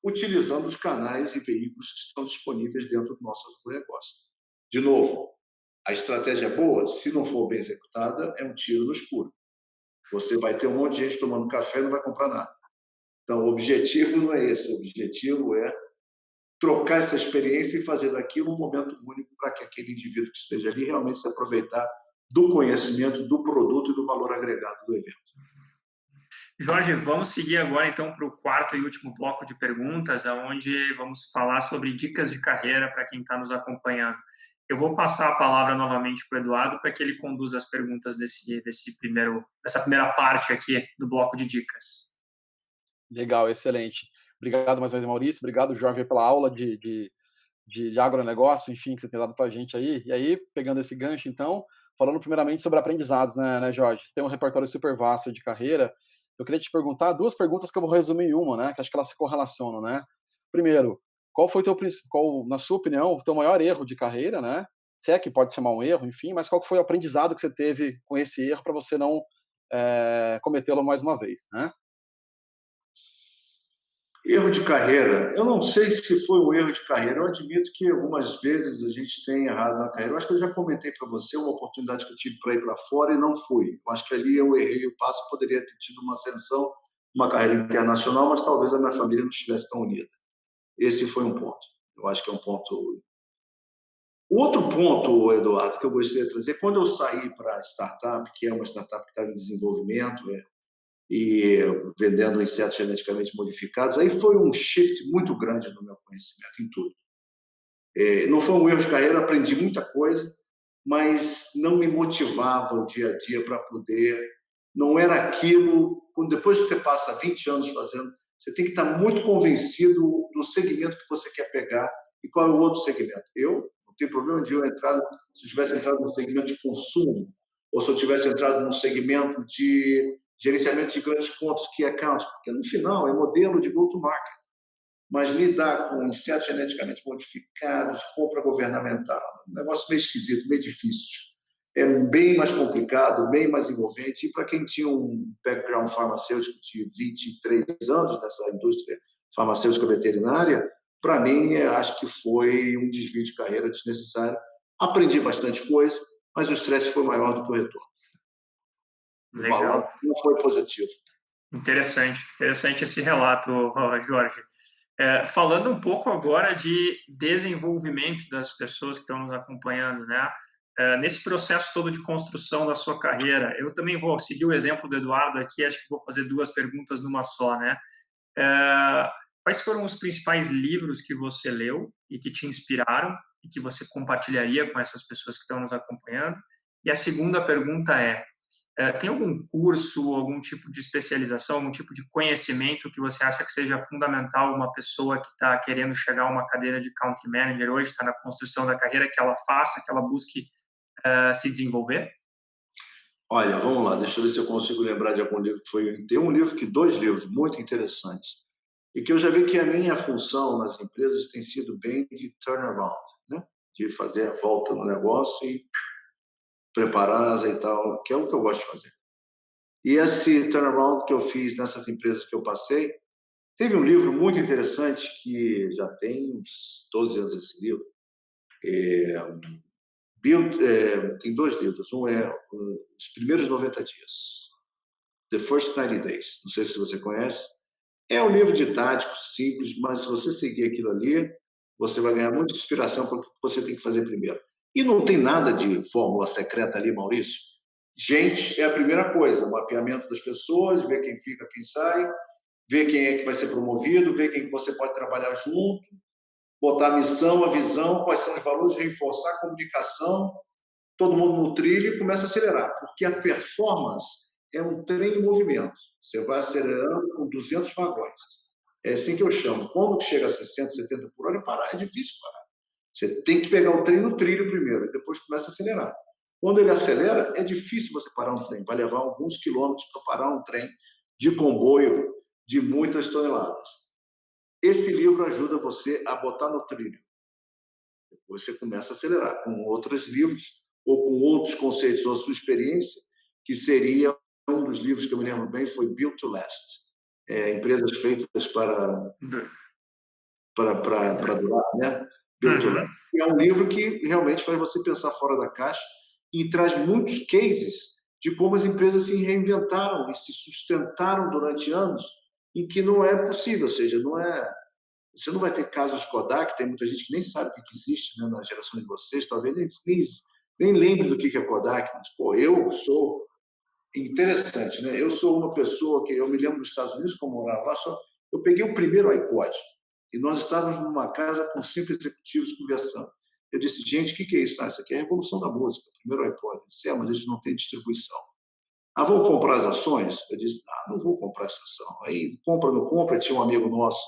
utilizando os canais e veículos que estão disponíveis dentro do nosso negócio. De novo, a estratégia é boa, se não for bem executada, é um tiro no escuro. Você vai ter um monte de gente tomando café e não vai comprar nada. Então, o objetivo não é esse. O objetivo é trocar essa experiência e fazer daquilo um momento único para que aquele indivíduo que esteja ali realmente se aproveitar do conhecimento, do produto e do valor agregado do evento. Jorge, vamos seguir agora então para o quarto e último bloco de perguntas, onde vamos falar sobre dicas de carreira para quem está nos acompanhando. Eu vou passar a palavra novamente para o Eduardo para que ele conduza as perguntas dessa primeira parte aqui do bloco de dicas. Legal, excelente. Obrigado mais uma vez, Maurício. Obrigado, Jorge, pela aula de agronegócio, enfim, que você tem dado para a gente aí. E aí, pegando esse gancho, então, falando primeiramente sobre aprendizados, né, Jorge? Você tem um repertório super vasto de carreira. Eu queria te perguntar 2 perguntas que eu vou resumir em uma, né? Que acho que elas se correlacionam, né? Primeiro, qual foi na sua opinião, o teu maior erro de carreira, né? Se é que pode chamar um erro, enfim, mas qual foi o aprendizado que você teve com esse erro para você não cometê-lo mais uma vez, né? Erro de carreira. Eu não sei se foi um erro de carreira. Eu admito que algumas vezes a gente tem errado na carreira. Eu acho que eu já comentei para você uma oportunidade que eu tive para ir para fora e não fui. Eu acho que ali eu errei o passo, poderia ter tido uma ascensão, uma carreira internacional, mas talvez a minha família não estivesse tão unida. Esse foi um ponto. Eu acho que é um ponto. O outro ponto, Eduardo, que eu gostaria de trazer, quando eu saí para a startup, que é uma startup que estava em desenvolvimento, e vendendo insetos geneticamente modificados, aí foi um shift muito grande no meu conhecimento em tudo. Não foi um erro de carreira, aprendi muita coisa, mas não me motivava o dia a dia para poder... Não era aquilo... Depois que você passa 20 anos fazendo, você tem que estar muito convencido do segmento que você quer pegar e qual é o outro segmento. Eu não tenho problema de eu entrar... Se eu tivesse entrado no segmento de consumo ou se eu tivesse entrado num segmento de gerenciamento de grandes contas, key accounts, porque no final é modelo de go-to-market. Mas lidar com insetos geneticamente modificados, compra governamental, um negócio meio esquisito, meio difícil. É bem mais complicado, bem mais envolvente. E para quem tinha um background farmacêutico de 23 anos nessa indústria farmacêutica veterinária, para mim, acho que foi um desvio de carreira desnecessário. Aprendi bastante coisa, mas o estresse foi maior do que o retorno. O balanço não foi positivo. Interessante esse relato, Jorge. Falando um pouco agora de desenvolvimento das pessoas que estão nos acompanhando, né? Nesse processo todo de construção da sua carreira, eu também vou seguir o exemplo do Eduardo aqui, acho que vou fazer 2 perguntas numa só, né? Quais foram os principais livros que você leu e que te inspiraram e que você compartilharia com essas pessoas que estão nos acompanhando? E a segunda pergunta tem algum curso, algum tipo de especialização, algum tipo de conhecimento que você acha que seja fundamental uma pessoa que está querendo chegar a uma cadeira de country manager hoje, está na construção da carreira, que ela faça, que ela busque se desenvolver? Olha, vamos lá, deixa eu ver se eu consigo lembrar de algum livro que foi. Tem um livro 2 livros muito interessantes e que eu já vi que a minha função nas empresas tem sido bem de turnaround, né? De fazer a volta no negócio e preparar e tal, que é o que eu gosto de fazer. E esse turnaround que eu fiz nessas empresas que eu passei, teve um livro muito interessante que já tem uns 12 anos esse livro. Tem 2 livros. Um é Os Primeiros 90 Dias, The First 90 Days. Não sei se você conhece. É um livro didático, simples, mas se você seguir aquilo ali, você vai ganhar muita inspiração para o que você tem que fazer primeiro. E não tem nada de fórmula secreta ali, Maurício. Gente é a primeira coisa, o mapeamento das pessoas, ver quem fica, quem sai, ver quem é que vai ser promovido, ver quem que você pode trabalhar junto, botar a missão, a visão, quais são os valores, reforçar a comunicação, todo mundo no trilho e começa a acelerar, porque a performance é um trem em movimento. Você vai acelerando com 200 vagões. É assim que eu chamo. Quando chega a 60, 70 por hora, parar é difícil parar. Você tem que pegar o trem no trilho primeiro, e depois começa a acelerar. Quando ele acelera, é difícil você parar um trem. Vai levar alguns quilômetros para parar um trem de comboio de muitas toneladas. Esse livro ajuda você a botar no trilho. Depois você começa a acelerar com outros livros ou com outros conceitos, ou a sua experiência, que seria um dos livros que eu me lembro bem, foi Built to Last. Empresas feitas para durar, né? Built to Last. É um livro que realmente faz você pensar fora da caixa e traz muitos cases de como as empresas se reinventaram e se sustentaram durante anos e que não é possível, ou seja, você não vai ter casos Kodak, tem muita gente que nem sabe o que existe, né, na geração de vocês, talvez nem lembre do que é Kodak, mas, eu sou interessante, né? Eu sou uma pessoa que, eu me lembro dos Estados Unidos, como eu morava lá, eu peguei o primeiro iPod e nós estávamos numa casa com 5 executivos conversando. Eu disse, gente, o que é isso? Isso aqui é a revolução da música, o primeiro iPod. Eu disse, mas eles não têm distribuição. Vão comprar as ações? Eu disse, não vou comprar essa ação. Aí, compra, não compra. Tinha um amigo nosso,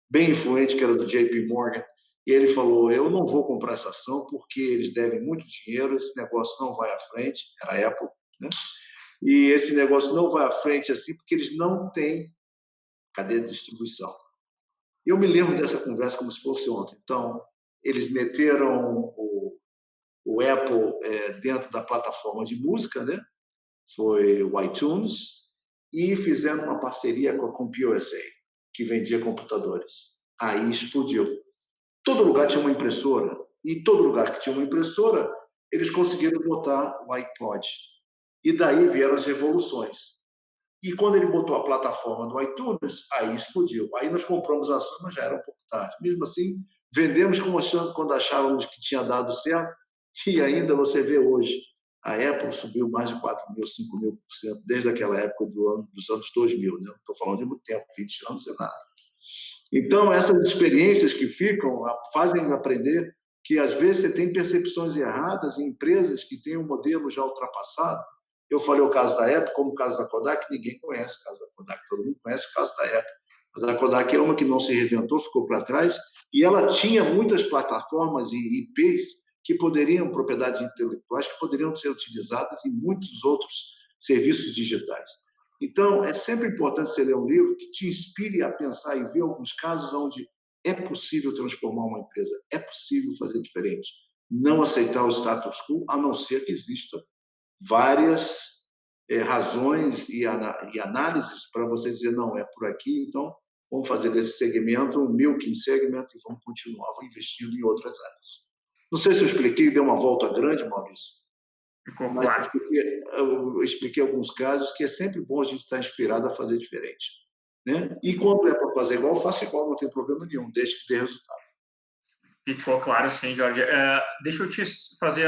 bem influente, que era do JP Morgan, e ele falou, eu não vou comprar essa ação porque eles devem muito dinheiro, esse negócio não vai à frente, era a Apple, né? E esse negócio não vai à frente assim porque eles não têm cadeia de distribuição. Eu me lembro dessa conversa como se fosse ontem. Então, eles meteram o Apple dentro da plataforma de música, né? Foi o iTunes, e fizeram uma parceria com a CompUSA, que vendia computadores. Aí explodiu. Todo lugar tinha uma impressora, e todo lugar que tinha uma impressora, eles conseguiram botar o iPod. E daí vieram as revoluções. E quando ele botou a plataforma do iTunes, aí explodiu. Aí nós compramos ações, mas já era um pouco tarde. Mesmo assim, vendemos quando achávamos que tinha dado certo, e ainda você vê hoje, a Apple subiu mais de 4.000, 5.000%, desde aquela época dos anos 2000. Né? Não estou falando de muito tempo, 20 anos é nada. Então, essas experiências que ficam fazem aprender que, às vezes, você tem percepções erradas em empresas que têm um modelo já ultrapassado. Eu falei o caso da Apple, como o caso da Kodak, ninguém conhece o caso da Kodak, todo mundo conhece o caso da Apple. Mas a Kodak é uma que não se reinventou, ficou para trás, e ela tinha muitas plataformas e IPs propriedades intelectuais que poderiam ser utilizadas em muitos outros serviços digitais. Então, é sempre importante você ler um livro que te inspire a pensar e ver alguns casos onde é possível transformar uma empresa, é possível fazer diferente, não aceitar o status quo, a não ser que existam várias razões e análises para você dizer, não, é por aqui, então vamos fazer desse segmento um milking segment e vamos continuar investindo em outras áreas. Não sei se eu expliquei, deu uma volta grande, Maurício. Ficou Mas claro. eu expliquei alguns casos que é sempre bom a gente estar inspirado a fazer diferente. Né? E quando é para fazer igual, faça igual, não tem problema nenhum, desde que dê resultado. Ficou claro, sim, Jorge. Deixa eu te fazer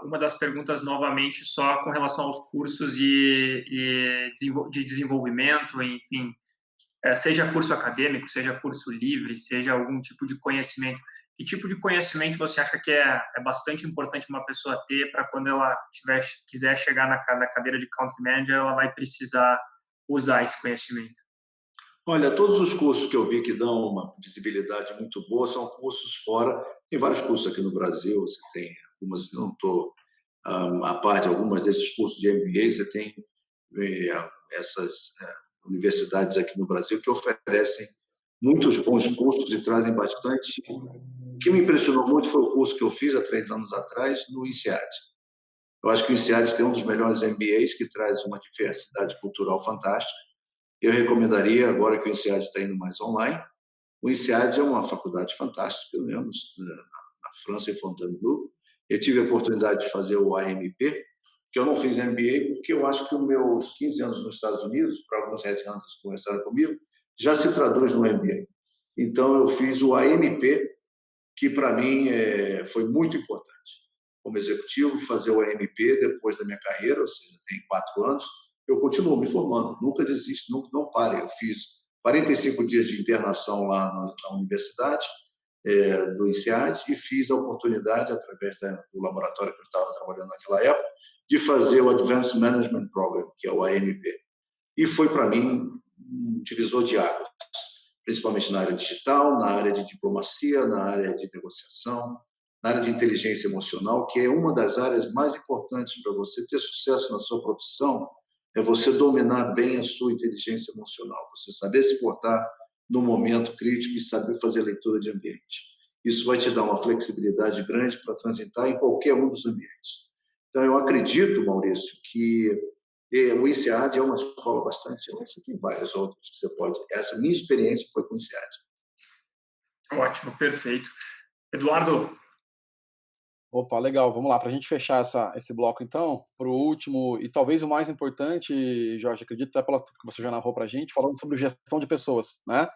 uma das perguntas novamente, só com relação aos cursos de desenvolvimento, enfim, seja curso acadêmico, seja curso livre, seja algum tipo de conhecimento. Que tipo de conhecimento você acha que é bastante importante uma pessoa ter para quando ela quiser chegar na cadeira de Country Manager, ela vai precisar usar esse conhecimento? Olha, todos os cursos que eu vi que dão uma visibilidade muito boa são cursos fora. Tem vários cursos aqui no Brasil, você tem algumas, não estou a par de algumas desses cursos de MBA, você tem essas universidades aqui no Brasil que oferecem muitos bons cursos e trazem bastante. O que me impressionou muito foi o curso que eu fiz há 3 anos atrás no INSEAD. Eu acho que o INSEAD tem um dos melhores MBAs que traz uma diversidade cultural fantástica. Eu recomendaria, agora que o INSEAD está indo mais online, o INSEAD é uma faculdade fantástica, eu lembro, na França, em Fontainebleau. Eu tive a oportunidade de fazer o AMP, que eu não fiz MBA, porque eu acho que os meus 15 anos nos Estados Unidos, para alguns headhunters que conversaram comigo, já se traduz no MBA. Então, eu fiz o AMP, que para mim foi muito importante. Como executivo, fazer o AMP depois da minha carreira, ou seja, tem 4 anos, eu continuo me formando, nunca desisto, nunca, não pare. Eu fiz 45 dias de internação lá na universidade do INSEAD e fiz a oportunidade, através do laboratório que eu estava trabalhando naquela época, de fazer o Advanced Management Program, que é o AMP. E foi, para mim, um divisor de águas, principalmente na área digital, na área de diplomacia, na área de negociação, na área de inteligência emocional, que é uma das áreas mais importantes para você ter sucesso na sua profissão, é você dominar bem a sua inteligência emocional, você saber se portar no momento crítico e saber fazer leitura de ambiente. Isso vai te dar uma flexibilidade grande para transitar em qualquer um dos ambientes. Então, eu acredito, Maurício, que o INSEAD é uma escola bastante... Você tem várias outras que você pode... Essa minha experiência foi com o INSEAD. Ótimo, perfeito. Eduardo, Opa, legal. Vamos lá, para a gente fechar esse bloco, então, para o último e talvez o mais importante, Jorge, acredito até pelo que você já narrou para a gente, falando sobre gestão de pessoas, né?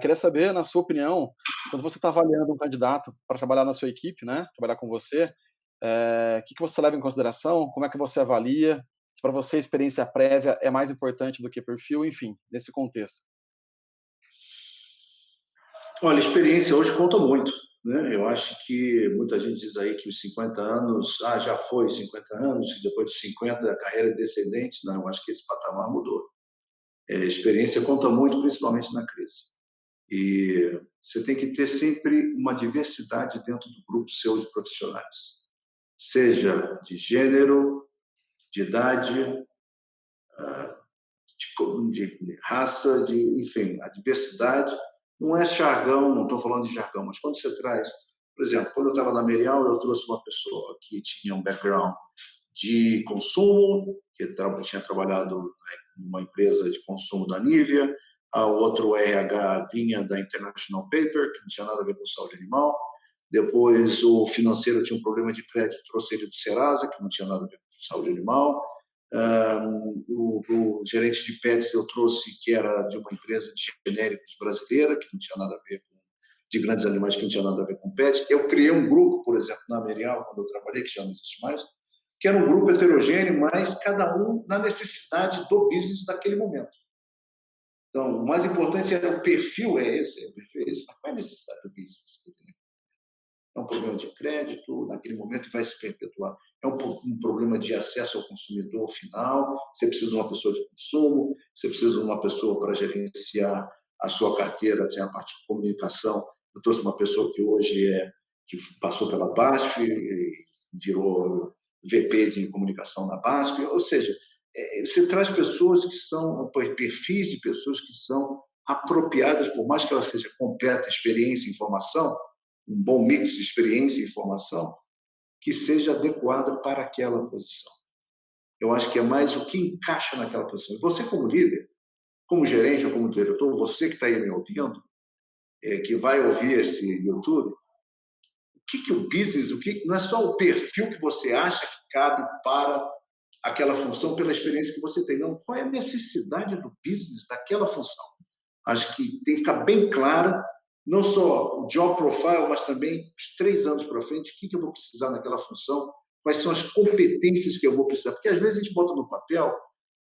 Queria saber, na sua opinião, quando você está avaliando um candidato para trabalhar na sua equipe, né? Trabalhar com você, o que você leva em consideração? Como é que você avalia? Se para você a experiência prévia é mais importante do que perfil, enfim, nesse contexto. Olha, a experiência hoje conta muito. Né? Eu acho que muita gente diz aí que os 50 anos, já foi 50 anos, e depois dos 50 a carreira é descendente. Não, eu acho que esse patamar mudou. A experiência conta muito, principalmente na crise. E você tem que ter sempre uma diversidade dentro do grupo seu de profissionais, seja de gênero, de idade, de raça, enfim, a diversidade não é jargão, não estou falando de jargão, mas quando você traz, por exemplo, quando eu estava na Merial, eu trouxe uma pessoa que tinha um background de consumo, que tinha trabalhado numa empresa de consumo da Nivea, a outro RH vinha da International Paper, que não tinha nada a ver com saúde animal, depois o financeiro tinha um problema de crédito, trouxe ele do Serasa, que não tinha nada a ver com saúde animal, o gerente de pets eu trouxe, que era de uma empresa de genéricos brasileira, que não tinha nada a ver com, de grandes animais, que não tinha nada a ver com pets. Eu criei um grupo, por exemplo, na Merial, quando eu trabalhei, que já não existe mais, que era um grupo heterogêneo, mas cada um na necessidade do business daquele momento. Então, o mais importante é o perfil, mas qual é a necessidade do business? É um problema de crédito, naquele momento vai se perpetuar. É um problema de acesso ao consumidor final, você precisa de uma pessoa de consumo, você precisa de uma pessoa para gerenciar a sua carteira, tem a parte de comunicação. Eu trouxe uma pessoa que hoje é que passou pela BASF, virou VP de comunicação na BASF, ou seja, você traz pessoas que são, perfis de pessoas que são apropriadas, por mais que ela seja completa, experiência e informação, um bom mix de experiência e informação, que seja adequada para aquela posição. Eu acho que é mais o que encaixa naquela posição. E você, como líder, como gerente ou como diretor, você que está aí me ouvindo, que vai ouvir esse YouTube, o que o business, não é só o perfil que você acha que cabe para aquela função pela experiência que você tem, não, qual é a necessidade do business daquela função? Acho que tem que ficar bem clara, não só o job profile, mas também os 3 anos para frente, o que eu vou precisar naquela função, quais são as competências que eu vou precisar, porque às vezes a gente bota no papel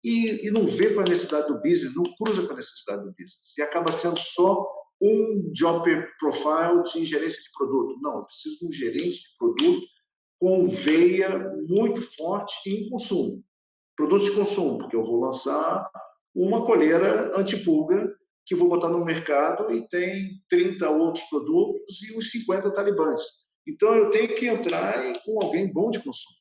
e não vê com a necessidade do business, não cruza com a necessidade do business, e acaba sendo só um job profile de gerência de produto. Não, eu preciso de um gerente de produto com veia muito forte em consumo, produtos de consumo, porque eu vou lançar uma coleira antipulga que vou botar no mercado e tem 30 outros produtos e uns 50 talibantes. Então, eu tenho que entrar com alguém bom de consumo.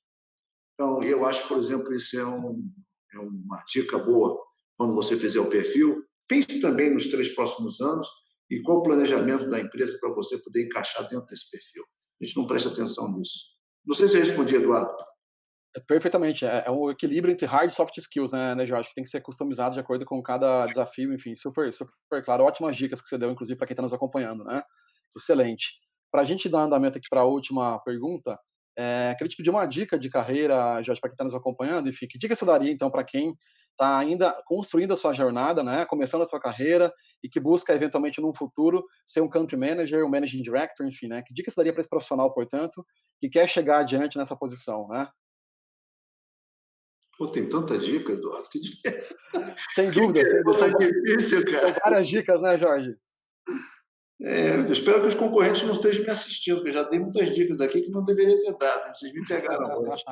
Então, eu acho, por exemplo, isso é uma dica boa quando você fizer o perfil. Pense também nos 3 próximos anos e qual o planejamento da empresa para você poder encaixar dentro desse perfil. A gente não presta atenção nisso. Não sei se eu respondi, Eduardo. Perfeitamente. É um equilíbrio entre hard e soft skills, né, Jorge? Que tem que ser customizado de acordo com cada desafio, enfim, super, super claro. Ótimas dicas que você deu, inclusive, para quem está nos acompanhando, né? Excelente. Para a gente dar andamento aqui para a última pergunta, queria te pedir uma dica de carreira, Jorge, para quem está nos acompanhando, enfim, que dica você daria, então, para quem está ainda construindo a sua jornada, né, começando a sua carreira e que busca, eventualmente, num futuro, ser um country manager, um managing director, enfim, né? Que dica você daria para esse profissional, portanto, que quer chegar adiante nessa posição, né? Pô, tem tanta dica, Eduardo. Que Sem dúvida, sem pergunta dúvida. difícil, São cara. várias dicas, né, Jorge? Eu espero que os concorrentes não estejam me assistindo, porque eu já dei muitas dicas aqui que não deveria ter dado. Vocês me pegaram hoje.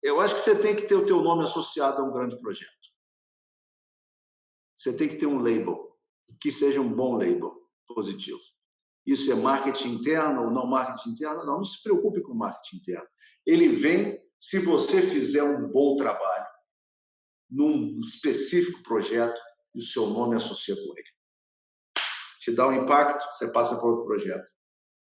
Eu acho que você tem que ter o teu nome associado a um grande projeto. Você tem que ter um label, que seja um bom label, positivo. Isso é marketing interno ou não marketing interno? Não se preocupe com marketing interno. Ele vem se você fizer um bom trabalho num específico projeto e o seu nome associa com ele. Te dá um impacto, você passa para outro projeto.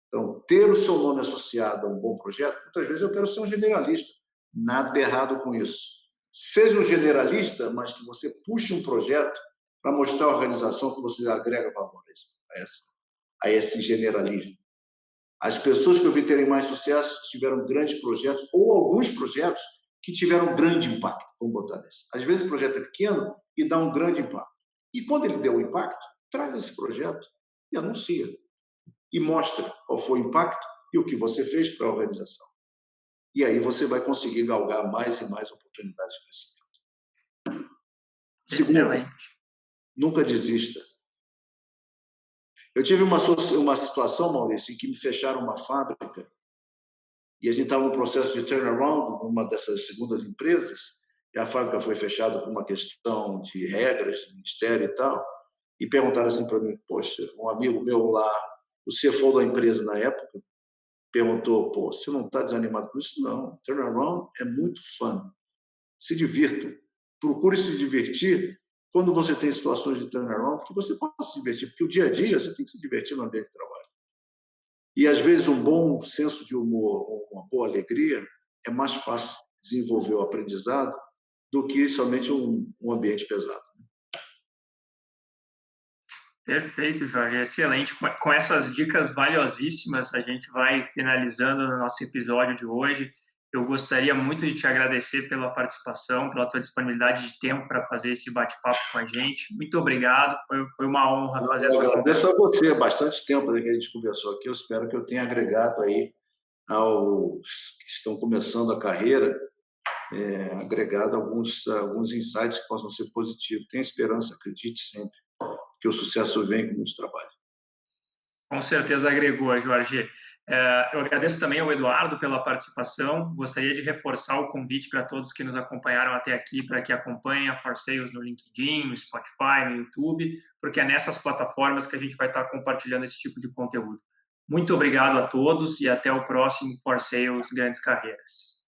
Então, ter o seu nome associado a um bom projeto, muitas vezes eu quero ser um generalista. Nada errado com isso. Seja um generalista, mas que você puxe um projeto para mostrar à organização que você agrega valor a esse generalismo. As pessoas que eu vi terem mais sucesso tiveram grandes projetos ou alguns projetos que tiveram grande impacto, vamos botar nesse. Às vezes o projeto é pequeno e dá um grande impacto. E quando ele deu um impacto, traz esse projeto e anuncia. E mostra qual foi o impacto e o que você fez para a organização. E aí você vai conseguir galgar mais e mais oportunidades de crescimento. Excelente. Segundo, nunca desista. Eu tive uma situação, Maurício, em que me fecharam uma fábrica e a gente estava no processo de turnaround numa dessas segundas empresas e a fábrica foi fechada por uma questão de regras do ministério e tal, e perguntaram assim para mim, poxa, um amigo meu lá, o CFO da empresa na época, perguntou, pô, você não está desanimado com isso? Não, turnaround é muito fun, se divirta, procure se divertir quando você tem situações de turnaround, que você possa se divertir, porque o dia a dia você tem que se divertir no ambiente de trabalho. E, às vezes, um bom senso de humor, uma boa alegria, é mais fácil desenvolver o aprendizado do que somente um ambiente pesado. Perfeito, Jorge. Excelente. Com essas dicas valiosíssimas, a gente vai finalizando o nosso episódio de hoje. Eu gostaria muito de te agradecer pela participação, pela tua disponibilidade de tempo para fazer esse bate-papo com a gente. Muito obrigado, foi uma honra fazer essa conversa. Agradeço a você, bastante tempo que a gente conversou aqui. Eu espero que eu tenha agregado aí aos que estão começando a carreira, agregado alguns insights que possam ser positivos. Tenha esperança, acredite sempre, que o sucesso vem com muito trabalho. Com certeza agregou, Jorge. Eu agradeço também ao Eduardo pela participação. Gostaria de reforçar o convite para todos que nos acompanharam até aqui, para que acompanhem a For Sales no LinkedIn, no Spotify, no YouTube, porque é nessas plataformas que a gente vai estar compartilhando esse tipo de conteúdo. Muito obrigado a todos e até o próximo For Sales Grandes Carreiras.